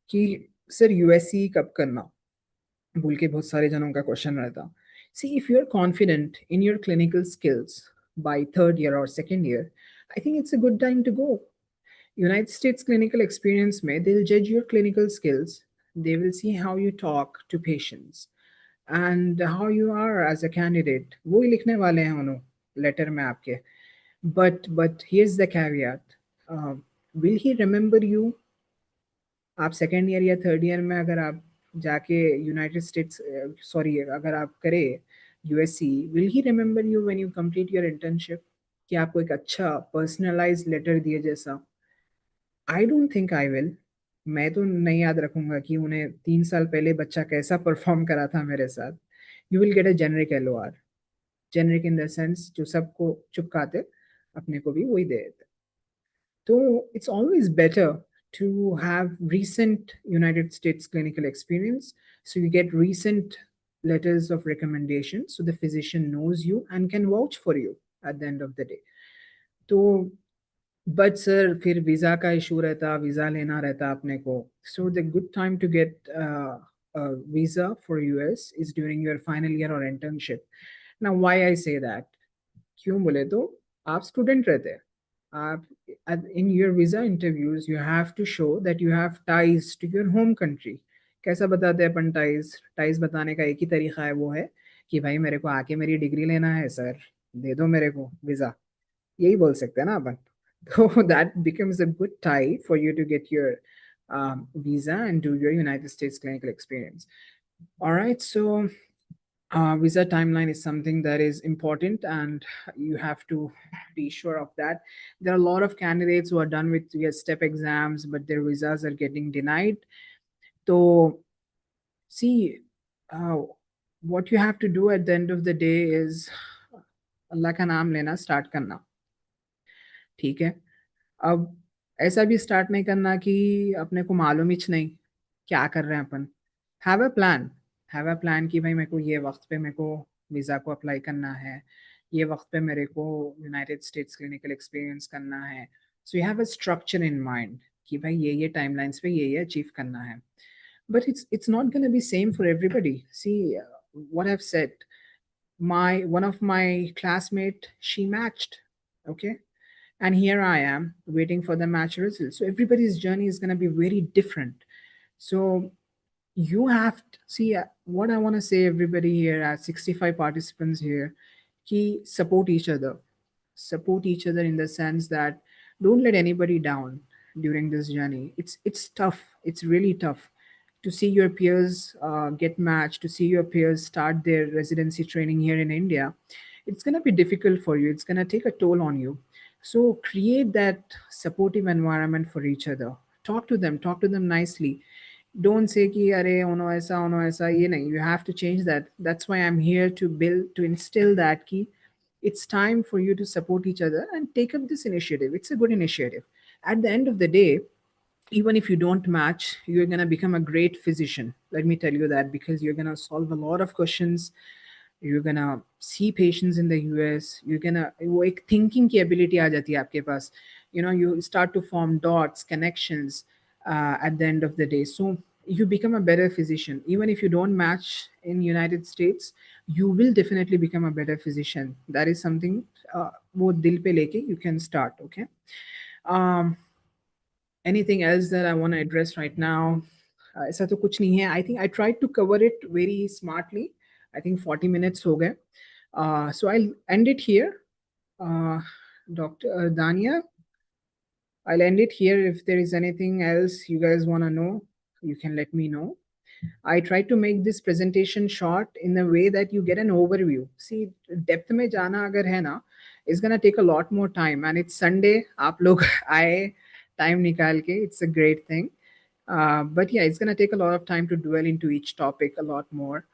कि sir USC कब करना, बोल के बहुत सारे जनों का question रहता. See, if you're confident in your clinical skills by third year or second year, I think it's a good time to go. United States clinical experience may, they'll judge your clinical skills. They will see how you talk to patients and how you are as a candidate. वो ही लिखने वाले हैं उन्होंने letter में आपके. But here's the caveat. Will he remember you? आप second year या third year में अगर आप जाके यूनाइटेड स्टेट्स, सॉरी, अगर आप करें USC, will he remember you when you complete your internship? कि आपको एक अच्छा पर्सनलाइज लेटर दिए जैसा? आई डोंट थिंक आई विल. मैं तो नहीं याद रखूंगा कि उन्हें 3 साल पहले बच्चा कैसा परफॉर्म करा था मेरे साथ. You will get a generic LOR. Generic in the sense जो सबको चुपकाते, अपने को भी वही दे देते. So it's always better to have recent United States clinical experience. So you get recent letters of recommendation. So the physician knows you and can vouch for you at the end of the day. So, but sir, फिर visa का issue रहता, visa लेना रहता अपने को. So the good time to get a visa for US is during your final year or internship. Now, why I say that? क्यों बोले तो आप स्टूडेंट रहते हैं, आप in your visa interviews you have to show that you have ties to your home country. कैसा बताते हैं अपन ties? ties बताने का एक ही तरीका है, वो है कि भाई मेरे को आके मेरी डिग्री लेना है सर, दे दो मेरे को वीजा. यही बोल सकते हैं ना अपन. So that becomes a good tie for you to get your visa and do your United States clinical experience. All right, so visa timeline is something that is important and you have to be sure of that. There are a lot of candidates who are done with their step exams, but their visas are getting denied. So see, uh, what you have to do at the end of the day is अल्लाह का नाम लेना start करना, ठीक है। अब ऐसा भी start नहीं करना कि अपने को मालूम ही नहीं क्या कर रहे हैं अपन। Have a plan, have a plan कि भाई मेरे को ये वक्त पे मेरे को वीज़ा को अप्लाई करना है, ये वक्त पे मेरे को यूनाइटेड स्टेट्स क्लिनिकल एक्सपीरियंस करना है। So you have a structure in mind कि भाई ये टाइमलाइंस पे ये अचीव करना है। But it's not going to be same for everybody. See, what I've said, my one of my classmate, she matched, okay, and here I am waiting for the match results. So everybody's journey is going to be very different. So you have to see, what I want to say everybody here, at 65 participants here, key support each other in the sense that don't let anybody down during this journey. It's tough, it's really tough to see your peers get matched, to see your peers start their residency training here in India. It's going to be difficult for you, it's going to take a toll on you. So create that supportive environment for each other. Talk to them nicely. Don't say ki are ono aisa ye nahi. You have to change that. That's why I'm here to build, to instill that ki it's time for you to support each other and take up this initiative. It's a good initiative. At the end of the day, even if you don't match, you're going to become a great physician. Let me tell you that, because you're going to solve a lot of questions. You're going to see patients in the US. You're going to, वो एक thinking की ability आ जाती है आपके पास. You know, you start to form dots, connections at the end of the day. So you become a better physician. Even if you don't match in United States, you will definitely become a better physician. That is something वो दिल पे लेके you can start, okay? Um, Anything else that I want to address right now? ऐसा तो कुछ नहीं है. I think I tried to cover it very smartly. I think 40 minutes हो गए. So I'll end it here. Uh, Dr. Dania, I'll end it here. If there is anything else you guys want to know, you can let me know. I try to make this presentation short in a way that you get an overview. See, depth में जाना अगर है ना, it's gonna take a lot more time. And it's Sunday. आप लोग आए time निकाल के. It's a great thing. But yeah, it's gonna take a lot of time to dwell into each topic a lot more.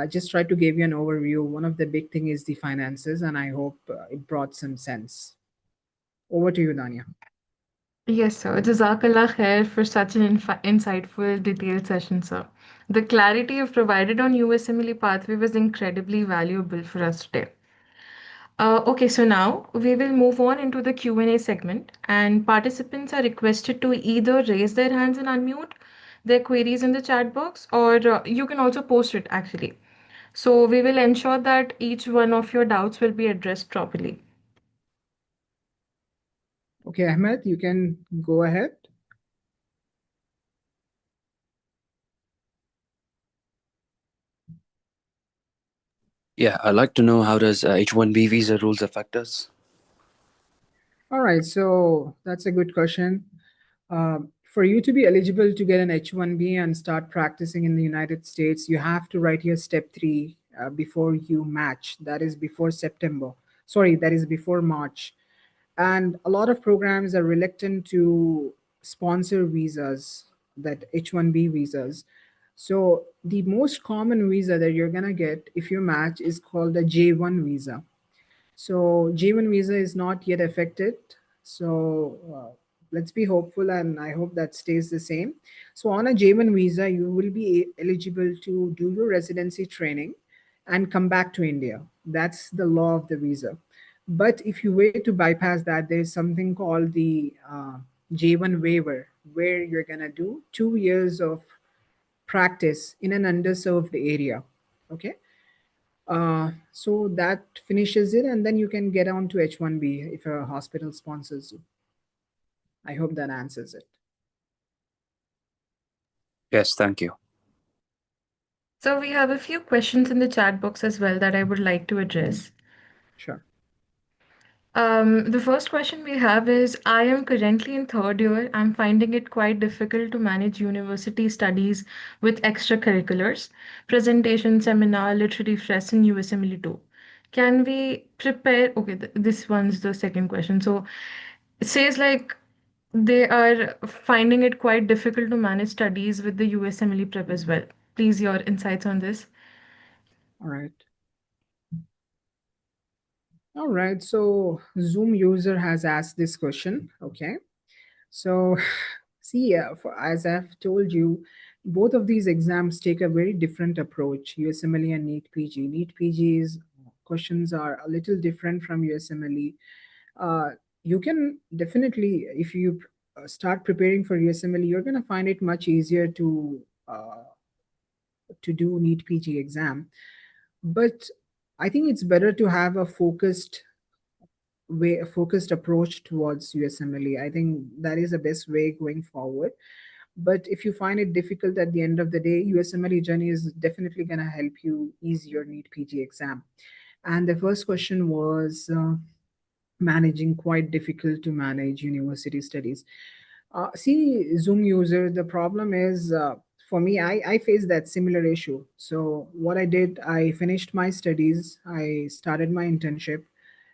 Just try to give you an overview. One of the big thing is the finances, and I hope it brought some sense. Over to you, Dania. Yes, sir. Jazakallah khair for such an insightful, detailed session, sir. The clarity you've provided on USMLE pathway was incredibly valuable for us today. Okay, so now we will move on into the Q&A segment, and participants are requested to either raise their hands and unmute their queries in the chat box, or you can also post it actually. So we will ensure that each one of your doubts will be addressed properly. Okay, Ahmed, you can go ahead. Yeah, I'd like to know, how does H-1B visa rules affect us? All right, so that's a good question. For you to be eligible to get an H-1B and start practicing in the United States, you have to write your step 3 before you match. That is before September. Sorry, that is before March. And a lot of programs are reluctant to sponsor visas, that H-1B visas. So the most common visa that you're gonna get if you match is called the J-1 visa. So J-1 visa is not yet affected. So let's be hopeful, and I hope that stays the same. So on a J-1 visa, you will be eligible to do your residency training and come back to India. That's the law of the visa. But if you were to bypass that, there's something called the J-1 waiver, where you're gonna do 2 years of practice in an underserved area. Okay, so that finishes it, and then you can get on to H-1B if a hospital sponsors you. I hope that answers it. Yes, thank you. So we have a few questions in the chat box as well that I would like to address. Sure. The first question we have is, I am currently in third year. I'm finding it quite difficult to manage university studies with extracurriculars, presentation, seminar, literary fest, and USMLE too. Can we prepare? Okay, this one's the second question. So it says like they are finding it quite difficult to manage studies with the USMLE prep as well. Please, your insights on this. All right. All right. So Zoom user has asked this question. Okay. So see, as I've told you, both of these exams take a very different approach. USMLE and NEET PG. NEET PG's questions are a little different from USMLE. Uh, you can definitely, if you start preparing for USMLE, you're going to find it much easier to do NEET PG exam. But I think it's better to have a focused approach towards USMLE. I think that is the best way going forward. But if you find it difficult at the end of the day, USMLE journey is definitely going to help you ease your NEET PG exam. And the first question was managing quite difficult to manage university studies. See, Zoom user, the problem is for me, I face that similar issue. So, what I did, I finished my studies, I started my internship,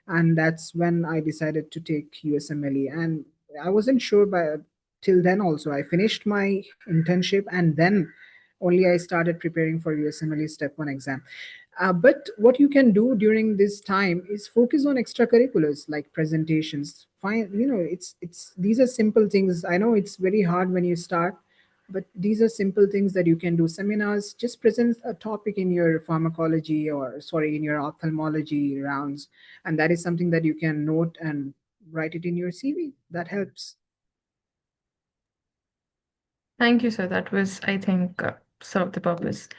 and that's when I decided to take USMLE. And I wasn't sure by till then also. I finished my internship and then only I started preparing for USMLE Step 1 exam. But what you can do during this time is focus on extracurriculars like presentations. Find, it's these are simple things. I know it's very hard when you start, but these are simple things that you can do. Seminars, just present a topic in your pharmacology or sorry, in your ophthalmology rounds, and that is something that you can note and write it in your CV. That helps. Thank you, sir. That was, I think, served the purpose.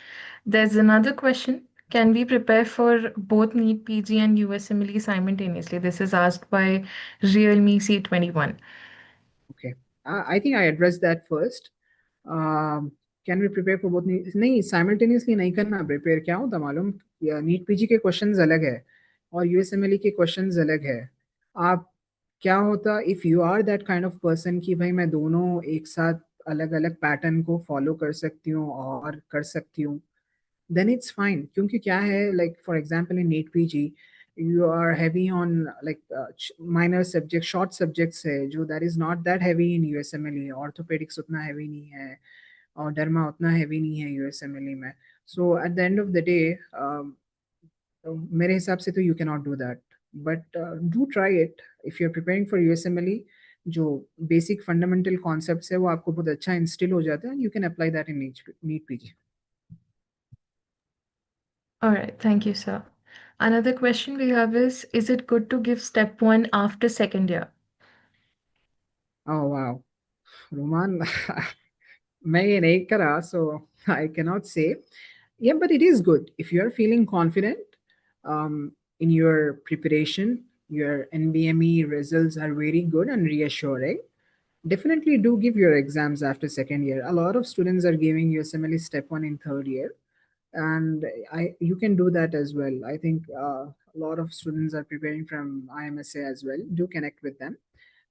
There's another question. Can we prepare for both NEET PG and USMLE simultaneously? This is asked by Realme C21. Okay. I think I addressed that first. Can we prepare for both? नहीं, simultaneously नहीं करना prepare. क्या होता मालूम, NEET PG के questions अलग है और यूएसएमएलई के क्वेश्चंस अलग है। आप क्या होता if you are that kind of person कि भाई मैं दोनों एक साथ अलग अलग पैटर्न को फॉलो कर सकती हूँ और कर सकती हूँ, then it's fine. क्योंकि क्या है, like for example in NEET PG you are heavy on like minor subject short subjects है जो that is not that heavy in USMLE. orthopedics उतना heavy नहीं है और डर्मा उतना हैवी नहीं है यूएसएमएलई में। So at the end of the day मेरे हिसाब से तो you can not do that, but do try it if you are preparing for USMLE. जो बेसिक फंडामेंटल कॉन्सेप्ट्स है वो आपको बहुत अच्छा इंस्टिल हो जाता है, you can apply that in NEET PG. All right, thank you, sir. Another question we have is it good to give step one after second year? Oh wow, रोमान मैं ये नहीं करा, so I cannot say. Yeah, but it is good if you are feeling confident in your preparation. Your NBME results are very good and reassuring. Definitely do give your exams after second year. A lot of students are giving USMLE step one in third year, and you can do that as well. I think a lot of students are preparing from IMSA as well. Do connect with them.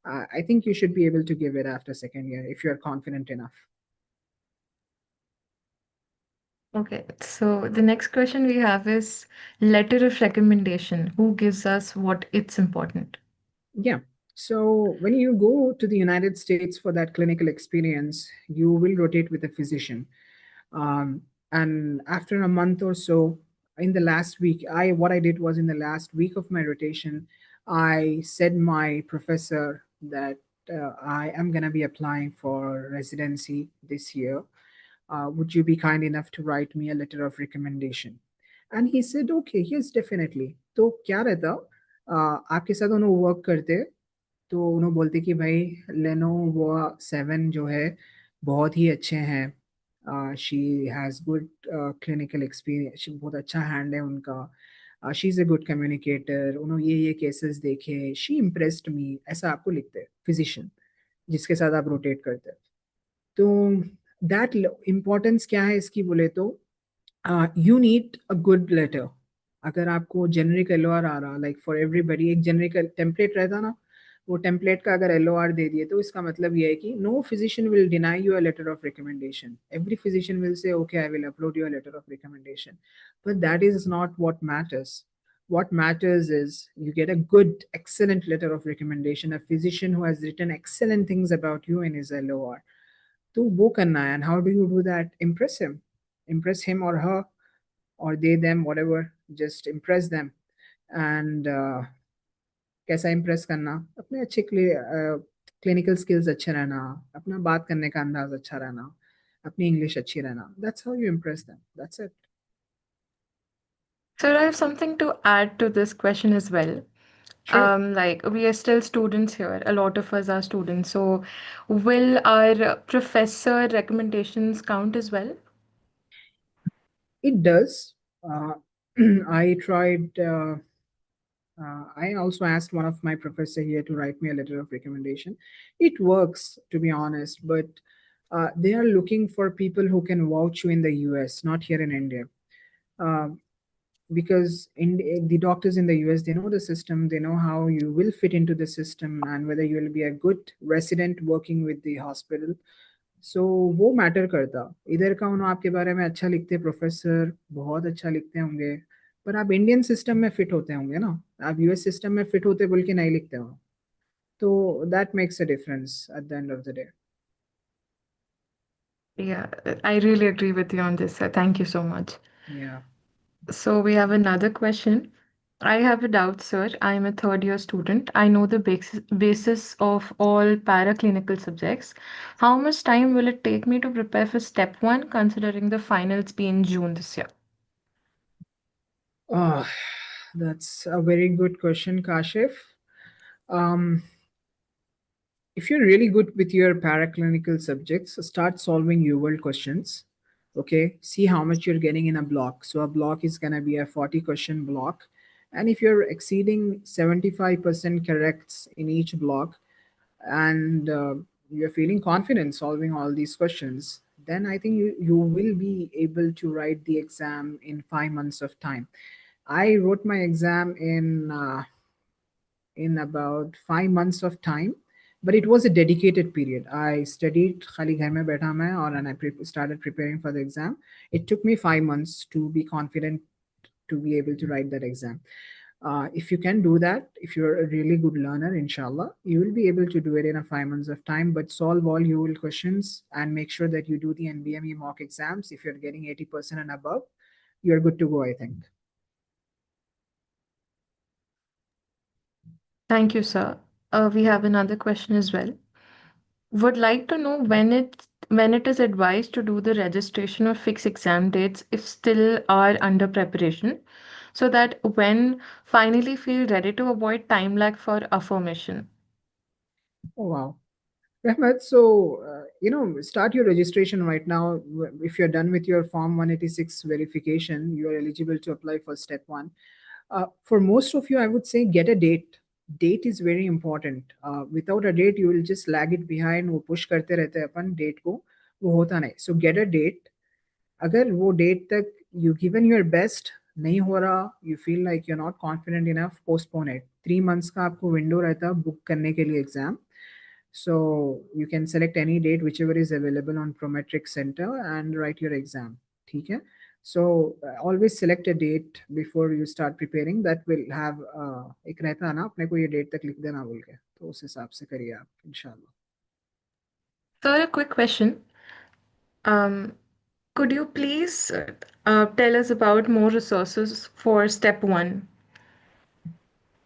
I think you should be able to give it after second year if you are confident enough. Okay, so the next question we have is letter of recommendation. Who gives us what it's important? Yeah. So when you go to the United States for that clinical experience, you will rotate with a physician. Um, and after a month or so, in the last week, I what I did was in the last week of my rotation, I said my professor that I am gonna be applying for residency this year. Would you be kind enough to write me a letter of recommendation? And he said, okay, yes, definitely. तो क्या रहता, आपके साथ उन्होंने work करते, तो उन्होंने बोलते कि भाई लेनो वो 7 जो है बहुत ही अच्छे हैं, she has good clinical experience, बहुत अच्छा हैंड है उनका, she is a good communicator, उन्होंने ये केसेस देखे, शी इम्प्रेस्ड मी, ऐसा आपको लिखते हैं फिजिशियन जिसके साथ आप रोटेट करते हैं। तो दैट इम्पोर्टेंस क्या है इसकी बोले तो, you need a good letter. अगर आपको जेनरिक एल आ रहा, लाइक फॉर एवरीबडी एक जेनरिक टेम्पलेट रहता ना, वो टेम्पलेट का अगर एल दे दिए तो इसका मतलब ये है कि no physician will deny your letter of recommendation. Every physician will say okay I will upload your letter of recommendation, but that is not what matters. What matters is you get a good, excellent letter of recommendation, a physician who has written excellent things about you in his LOR. तो वो करना है. And how do you do that? Impress him or her or they them, whatever. Just impress them. And कैसा impress करना, अपने अच्छे clinical skills अच्छे रहना, अपना बात करने का अंदाज अच्छा रहना, अपनी इंग्लिश अच्छी रहना. That's how you impress them. That's it. Sir, I have something to add to this question as well. Sure. Like we are still students here. A lot of us are students. So, will our professor recommendations count as well? It does. I tried. I also asked one of my professor here to write me a letter of recommendation. It works, to be honest, but they are looking for people who can vouch you in the US, not here in India. Uh, because the doctors in the US, they know the system, they know how you will fit into the system and whether you will be a good resident working with the hospital. सो वो matter करता. इधर का उन्होंने आपके बारे में अच्छा लिखते, प्रोफेसर बहुत अच्छा लिखते होंगे, पर आप इंडियन सिस्टम में फिट होते होंगे ना, आप यूएस सिस्टम में फिट होते बोल के नहीं लिखते हो. तो that makes a difference at the end of the day. Yeah, I really agree with you on this, sir. Thank you so much. या. So we have another question. I have a doubt, sir. I am a third year student. I know the basis of all paraclinical subjects. How much time will it take me to prepare for step one, considering the finals be in June this year? Oh, that's a very good question, Kashif. um, if you're really good with your paraclinical subjects, start solving your world questions. Okay, see how much you're getting in a block. So a block is going to be a 40 question block. And if you're exceeding 75% corrects in each block, and you're feeling confident solving all these questions, then I think you will be able to write the exam in 5 months of time. I wrote my exam in about 5 months of time, but it was a dedicated period. I studied khali ghar mein baitha main, or and I started preparing for the exam. It took me 5 months to be confident to be able to write that exam. If you can do that, if you're a really good learner, inshallah, you will be able to do it in a 5 months of time. But solve all your questions and make sure that you do the NBME mock exams. If you're getting 80% and above, you're good to go, I think. Thank you, sir. We have another question as well. Would like to know when it is advised to do the registration or fix exam dates if still are under preparation, so that when finally feel ready to avoid time lag for affirmation. Oh, wow. Rahmat, so start your registration right now. If you're done with your Form 186 verification, you are eligible to apply for Step 1. For most of you, I would say get a date. Date is very important. Without a date, you will just lag it behind. वो push करते रहते हैं अपन date को, वो होता नहीं. So get a date. अगर वो date तक you given your best नहीं हो रहा, you feel like you're not confident enough, postpone it. 3 months का आपको window रहता है book करने के लिए exam. So you can select any date, whichever is available on Prometric Center, and write your exam. ठीक है? So always select a date before you start preparing. That will have एक रहता है ना अपने को ये date तक लिख देना बोल के, तो उस हिसाब से करिए आप इंशाल्लाह. So a quick question. Um, could you please tell us about more resources for step one?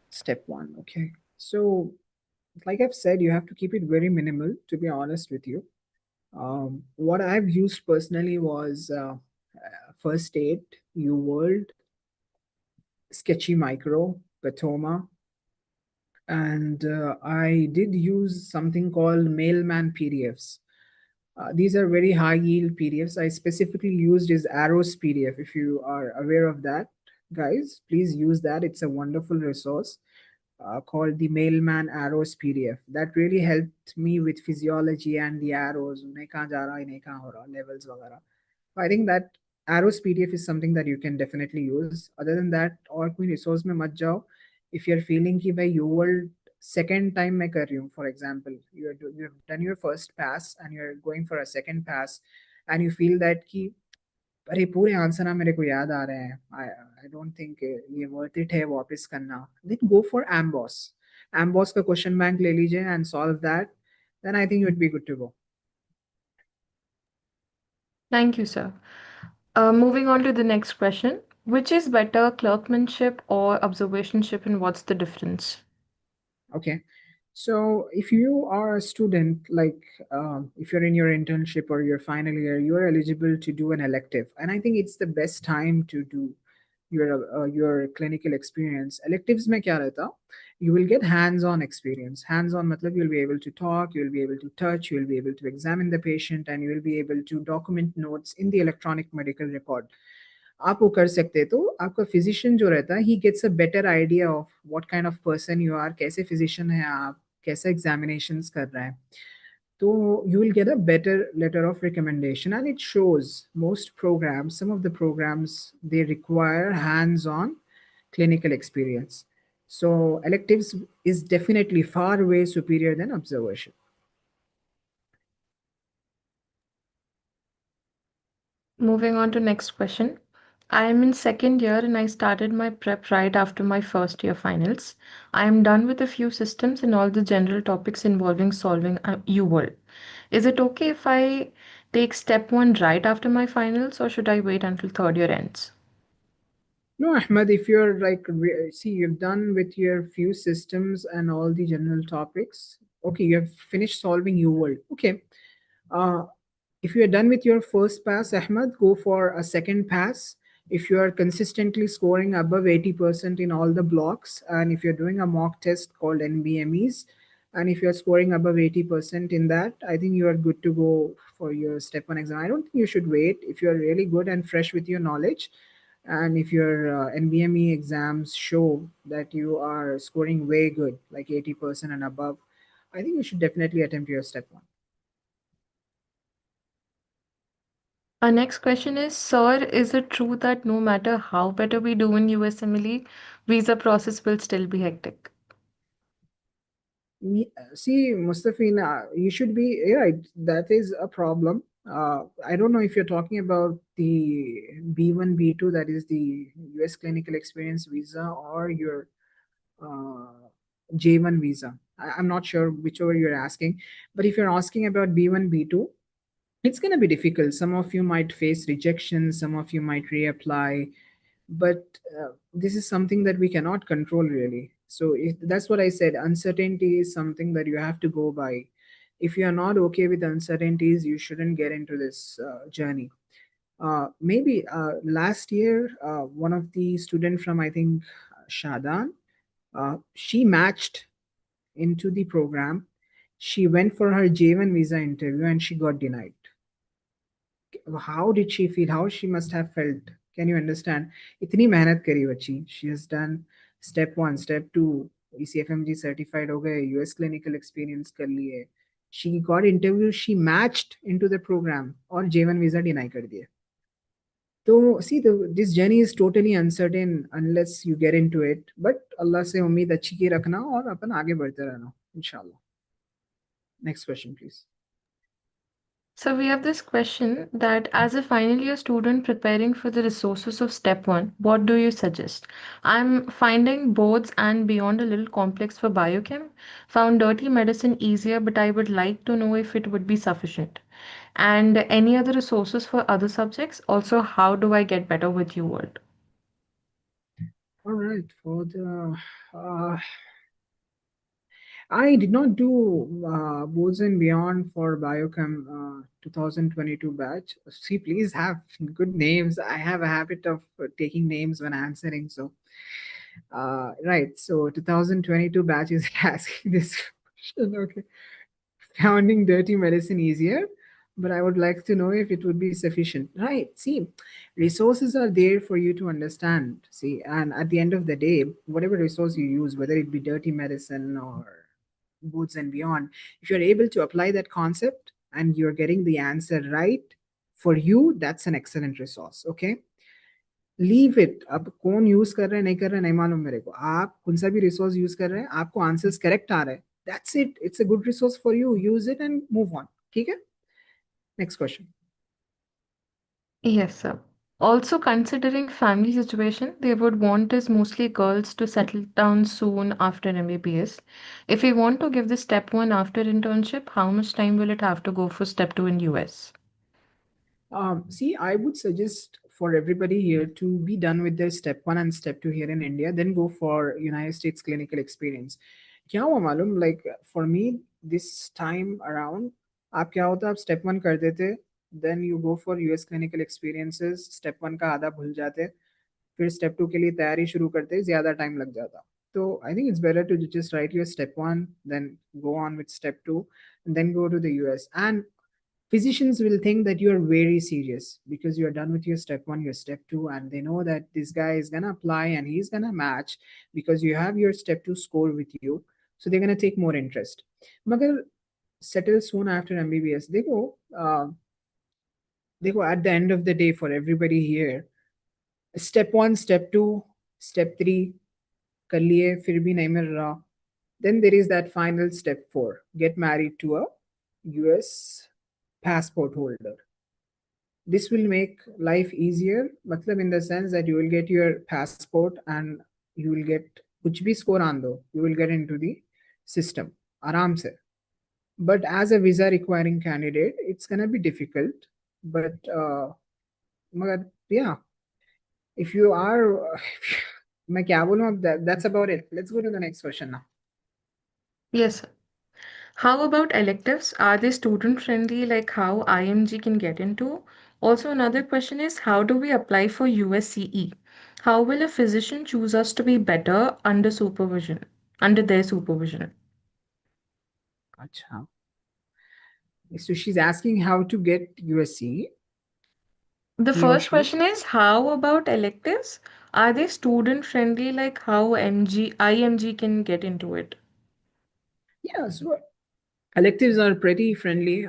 Step 1, okay. So like I've said, you have to keep it very minimal, to be honest with you. What I've used personally was First Aid, UWorld, Sketchy Micro, Patoma, and I did use something called Mailman PDFs. These are very high yield PDFs. I specifically used is Arrows PDF. If you are aware of that, guys, please use that. It's a wonderful resource called the Mailman Arrows PDF. That really helped me with physiology and the arrows, उन्हें कहाँ जा रहा है, इन्हें कहाँ हो रहा, levels वगैरह. I think that Arrows PDF is something that you can definitely use. Other than that, और कोई resource में मत जाओ. If you're feeling कि भाई you will second time मैं कर रही हूँ, for example, you've done your first pass and you're going for a second pass, and you feel that कि अरे पूरे आंसर ना मेरे को याद आ रहे हैं, आई डोंट थिंक ये वर्थ इट है वापस करना, then go for Amboss. Amboss का क्वेश्चन बैंक ले लीजिए and solve that, then I think you would be good to go. Thank you, sir. Moving on to the next question. Which is better, clerkmanship or observationship, and what's the difference? Okay. So if you are a student, like if you're in your internship or your final year, you are eligible to do an elective, and I think it's the best time to do your clinical experience. Electives में क्या रहता? You will get hands-on experience. Hands-on matlab you'll be able to talk, you'll be able to touch, you'll be able to examine the patient, and you will be able to document notes in the electronic medical record. आप वो कर सकते तो आपका physician जो रहता है ही gets a better idea of what kind of person you are, कैसे फिजिशियन है आप, कैसे एग्जामिनेशंस कर रहा है, तो you will get a better letter of recommendation. And it shows most programs, some of the programs, they require hands-on clinical experience. So electives is definitely far way superior than observership. Moving on to next question. I am in second year and I started my prep right after my first year finals. I am done with a few systems and all the general topics involving solving UWorld. Is it okay if I take step one right after my finals or should I wait until third year ends? No, Ahmed, if you're like, see, you've done with your few systems and all the general topics. Okay, you have finished solving UWorld. Okay. Uh, if you are done with your first pass, Ahmed, go for a second pass. If you are consistently scoring above 80% in all the blocks, and if you're doing a mock test called NBMEs, and if you're scoring above 80% in that, I think you are good to go for your step one exam. I don't think you should wait if you're really good and fresh with your knowledge. And if your NBME exams show that you are scoring way good, like 80% and above, I think you should definitely attempt your step one. Our next question is, Sir, is it true that no matter how better we do in USMLE, visa process will still be hectic? See, Mustafina, you should be right. That is a problem. I don't know if you're talking about the B1, B2, that is the US clinical experience visa, or your uh, J1 visa. I'm not sure whichever you're asking. But if you're asking about B1, B2, it's going to be difficult. Some of you might face rejection, some of you might reapply, but this is something that we cannot control really. So that's what I said, uncertainty is something that you have to go by. If you are not okay with uncertainties, you shouldn't get into this journey. Maybe last year, one of the student from, I think, Shadan, she matched into the program. She went for her J1 visa interview and she got denied. How did she feel? How she must have felt? Can you understand? इतनी मेहनत करी बच्ची. She has done step one, step two, ECFMG certified हो गए, US clinical experience कर लिए. She got interview, she matched into the program और J1 visa deny कर दिया. So see, this journey is totally uncertain unless you get into it. But Allah से उम्मीद अच्छी की रखना और अपन आगे बढ़ते रहना, इंशाल्लाह. Next question, please. So we have this question that as a final year student preparing for the resources of step one, what do you suggest? I'm finding boards and beyond a little complex for biochem. Found dirty medicine easier, but I would like to know if it would be sufficient. And any other resources for other subjects? Also, how do I get better with you world? All right, for the I did not do boards and beyond for biochem 2022 batch. See, please have good names. I have a habit of taking names when answering. So, right. So 2022 batch is asking this question. Okay. Founding dirty medicine easier, but I would like to know if it would be sufficient. Right. See, resources are there for you to understand. See, and at the end of the day, whatever resource you use, whether it be dirty medicine or boots and beyond, if you're able to apply that concept and you're getting the answer right, for you, that's an excellent resource. Okay. Leave it. अब कौन use कर रहे हैं नहीं कर रहे हैं नहीं मालूम मेरे को. आप कौन सा भी रिसोर्स यूज कर रहे हैं, आपको आंसर्स करेक्ट आ रहे हैं, that's it. It's a good resource for you. Use it and move on. ठीक है. Next question. Yes, sir. Also, considering family situation, they would want us mostly girls to settle down soon after MBBS. If we want to give the step one after internship, how much time will it have to go for step two in US? See, I would suggest for everybody here to be done with their step one and step two here in India, then go for United States clinical experience. क्या हुआ मालूम, like for me this time around, आप क्या होता, आप step one कर देते, then you go for US clinical experiences, step one का आधा भूल जाते, फिर स्टेप टू के लिए तैयारी शुरू करते, ज्यादा टाइम लग जाता. तो I think it's better to just write your step one, then go on with step two, then go to the US. And physicians will think that you are very serious because you are done with your step one, your step two, and they know that this guy is going to apply and he's going to match because you have your step two score with you. So they're going to take more interest. Magar settle soon after MBBS. They go at the end of the day for everybody here. Step one, step two, step three, कर लिए फिर भी नहीं मिल रहा. Then there is that final step four, get married to a US passport holder. This will make life easier, matlab in the sense that you will get your passport and you will get kuch bhi score aan do, you will get into the system aram se. But as a visa requiring candidate, it's going to be difficult. But magar, yeah, if you are मैं क्या बोलूं अब, that's about it. Let's go to the next question now. Yes. How about electives? Are they student friendly, like how IMG can get into? Also, another question is how do we apply for USCE? How will a physician choose us to be better under supervision, under their supervision? Acha. So she's asking how to get USC. The He or first she. question is how about electives? Are they student friendly, like how IMG can get into it? Yeah, so electives are pretty friendly.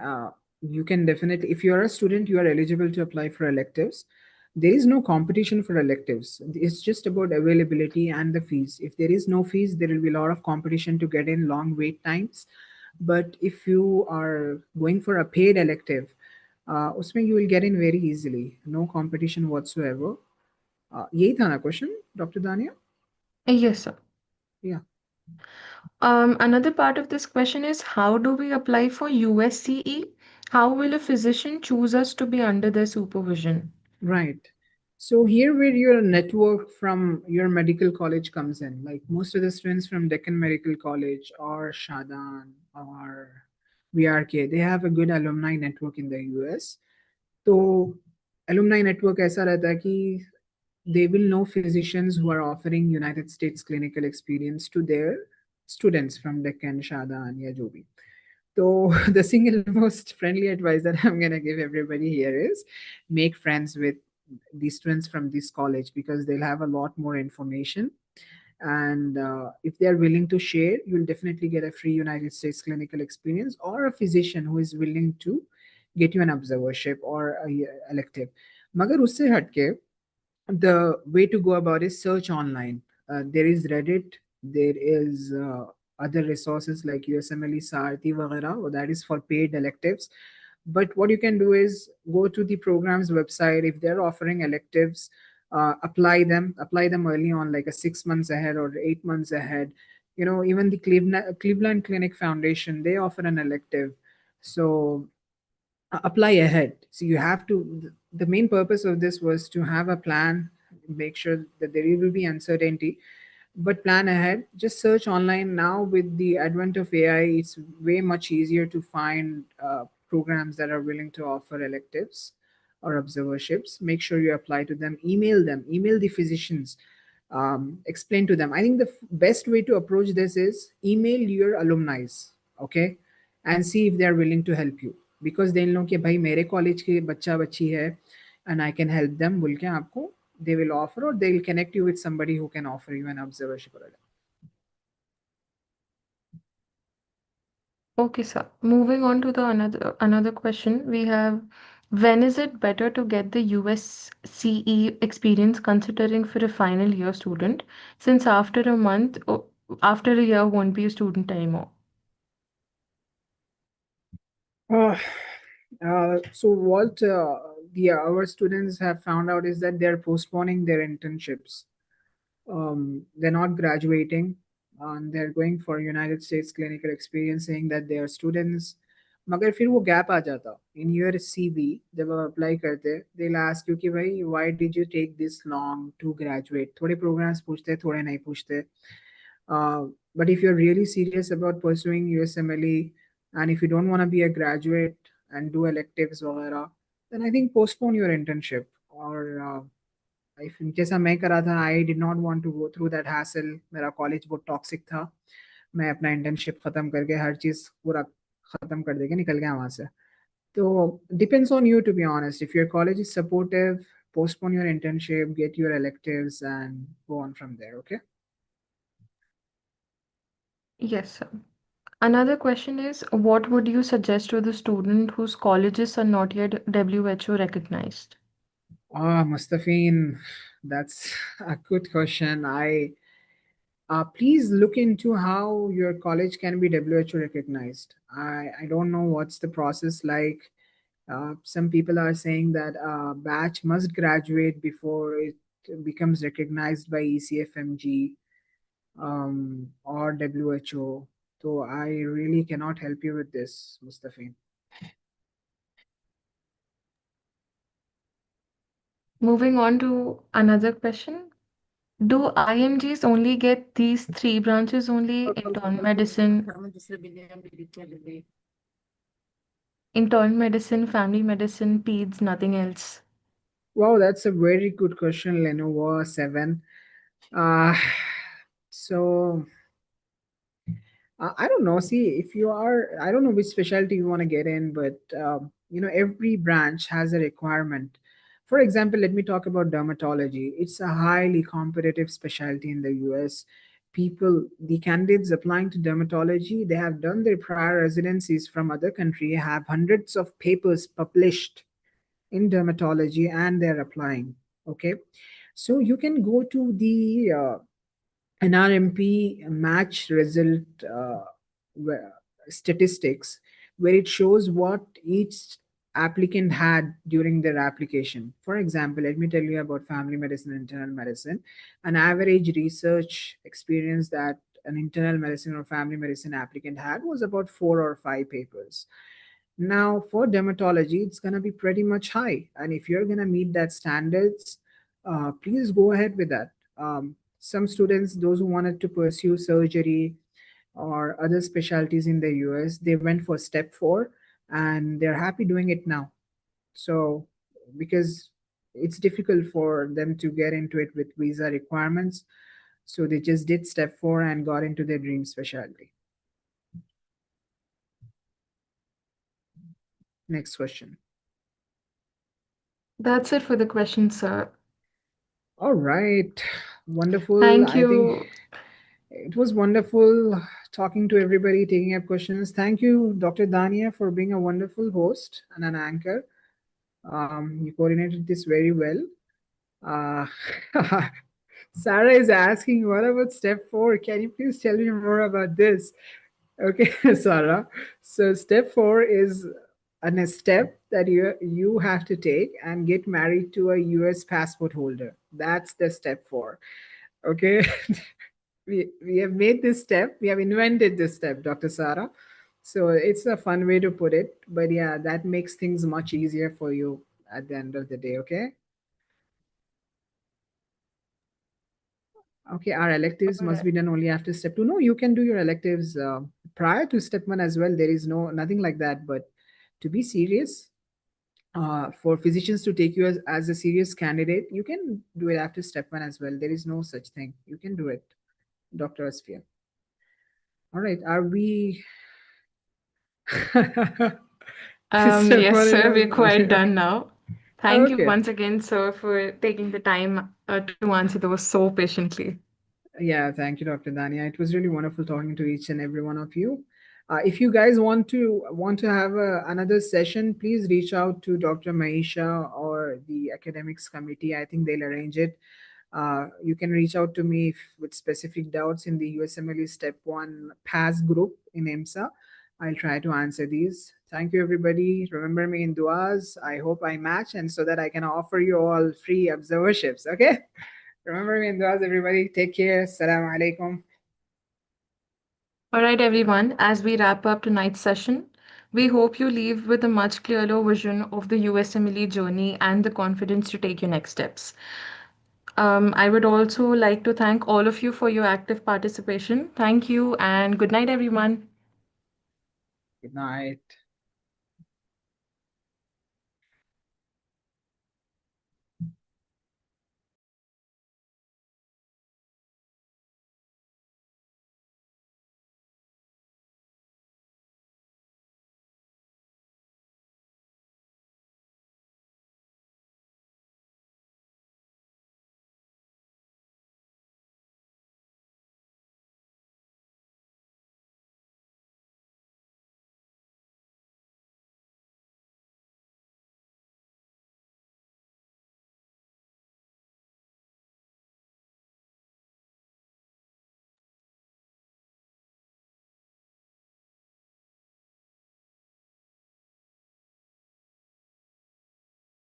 You can definitely, if you are a student, you are eligible to apply for electives. There is no competition for electives. It's just about availability and the fees. If there is no fees, there will be a lot of competition to get in, long wait times. But if you are going for a paid elective, उसमें you will get in very easily. No competition whatsoever. यही था ना question, Dr. Dania? Yes, sir. Yeah. Another part of this question is how do we apply for USCE? How will a physician choose us to be under their supervision? Right. So here where your network from your medical college comes in, like most of the students from Deccan Medical College or Shadan or VRK, they have a good alumni network in the US. So alumni network ऐसा रहता है कि they will know physicians who are offering United States clinical experience to their students from Deccan, Shadan या जो भी. So the single most friendly advice that I'm gonna give everybody here is make friends with these students from this college because they'll have a lot more information. And if they are willing to share, you'll definitely get a free United States clinical experience or a physician who is willing to get you an observership or a elective. मगर उससे हटके the way to go about is search online. There is Reddit, there is other resources like USMLE, Sarthi, वगैरह, or that is for paid electives. But what you can do is go to the program's website. If they're offering electives, apply them early on, like a 6 months ahead or 8 months ahead. You know, even the Cleveland Clinic Foundation, they offer an elective. So apply ahead. So you have to, the main purpose of this was to have a plan, make sure that there will be uncertainty, but plan ahead. Just search online. Now with the advent of AI, it's way much easier to find programs that are willing to offer electives or observerships. Make sure you apply to them, email the physicians, explain to them. I think the best way to approach this is email your alumni, okay, and see if they are willing to help you because they'll know कि भाई मेरे college के बच्चा बच्ची है and I can help them बोल के आपको they will offer or they will connect you with somebody who can offer you an observership. Okay, sir. Moving on to the another question, we have when is it better to get the USCE experience considering for a final year student since after a month or after a year won't be a student anymore? Uh, so what the our students have found out is that they're postponing their internships. They're not graduating and they're going for United States clinical experience, saying that they are students. मगर फिर वो gap आ जाता in your CV जब आप apply करते, they'll ask you कि भाई why did you take this long to graduate. थोड़े programs पूछते, थोड़े नहीं पूछते. But if you're really serious about pursuing USMLE, and if you don't want to be a graduate and do electives, वगैरह, then I think postpone your internship. Or if जैसा मैं करा था, I did not want to go through that hassle. मेरा college बहुत toxic था. मैं अपना इंटर्नशिप खत्म करके हर चीज पूरा खत्म कर देके निकल गया वहां से. तो depends on you, to be honest. If your college is supportive, postpone your internship, get your electives, and go on from there. Okay. Yes, sir. Another question is, what would you suggest to the student whose colleges are not yet WHO recognized? Ah, Mustafeen, that's a good question. I Please look into how your college can be WHO recognized. I don't know what's the process like. Some people are saying that a batch must graduate before it becomes recognized by ECFMG or WHO. So I really cannot help you with this, Mustafeen. Moving on to another question. Do IMGs only get these three branches only: internal medicine, family medicine, peds, nothing else? Wow, that's a very good question, Lenovo 7. Uh, so I don't know. See, if you are, I don't know which specialty you want to get in, but every branch has a requirement. For example, let me talk about dermatology. It's a highly competitive specialty in the US. The candidates applying to dermatology, they have done their prior residencies from other country, have hundreds of papers published in dermatology, and they're applying. Okay, so you can go to the an RMP match result where- statistics where it shows what each applicant had during their application. For example, let me tell you about family medicine and internal medicine. An average research experience that an internal medicine or family medicine applicant had was about 4 or 5 papers. Now, for dermatology, it's going to be pretty much high. And if you're going to meet that standards, please go ahead with that. Some students, those who wanted to pursue surgery or other specialties in the US, they went for step 4 and they're happy doing it now. So, because it's difficult for them to get into it with visa requirements, so they just did step 4 and got into their dream specialty. Next question. That's it for the question, sir. All right. Wonderful. Thank I think you. it was wonderful talking to everybody, taking up questions. Thank you, Dr. Dania, for being a wonderful host and an anchor. You coordinated this very well. Uh, Sarah is asking, what about step 4? Can you please tell me more about this? Okay, Sarah. So step 4 is a step that you have to take and get married to a US passport holder. That's the step 4. Okay. We have made this step, we have invented this step, Dr. Sarah. So it's a fun way to put it, but yeah, that makes things much easier for you at the end of the day. Okay. Okay, our electives All must right. be done only after step 2. No, you can do your electives prior to step 1 as well. There is nothing like that. But to be serious, for physicians to take you as a serious candidate, you can do it after step 1 as well. There is no such thing. You can do it, Dr. Asfia. All right, are we step Yes, one sir, we're enough? quite Okay. done now. Thank you Okay. once again, sir, for taking the time to answer those so patiently. Yeah, thank you, Dr. Dania. It was really wonderful talking to each and every one of you. If you guys want to have another session, please reach out to Dr. Maisha or the academics committee. I think they'll arrange it. You can reach out to me with specific doubts in the USMLE Step 1 PAS group in IMSA. I'll try to answer these. Thank you, everybody. Remember me in duas. I hope I match and so that I can offer you all free observerships. Okay? Remember me in duas, everybody. Take care. Assalamu alaikum. All right, everyone, as we wrap up tonight's session, we hope you leave with a much clearer vision of the USMLE journey and the confidence to take your next steps. I would also like to thank all of you for your active participation. Thank you and good night, everyone. Good night.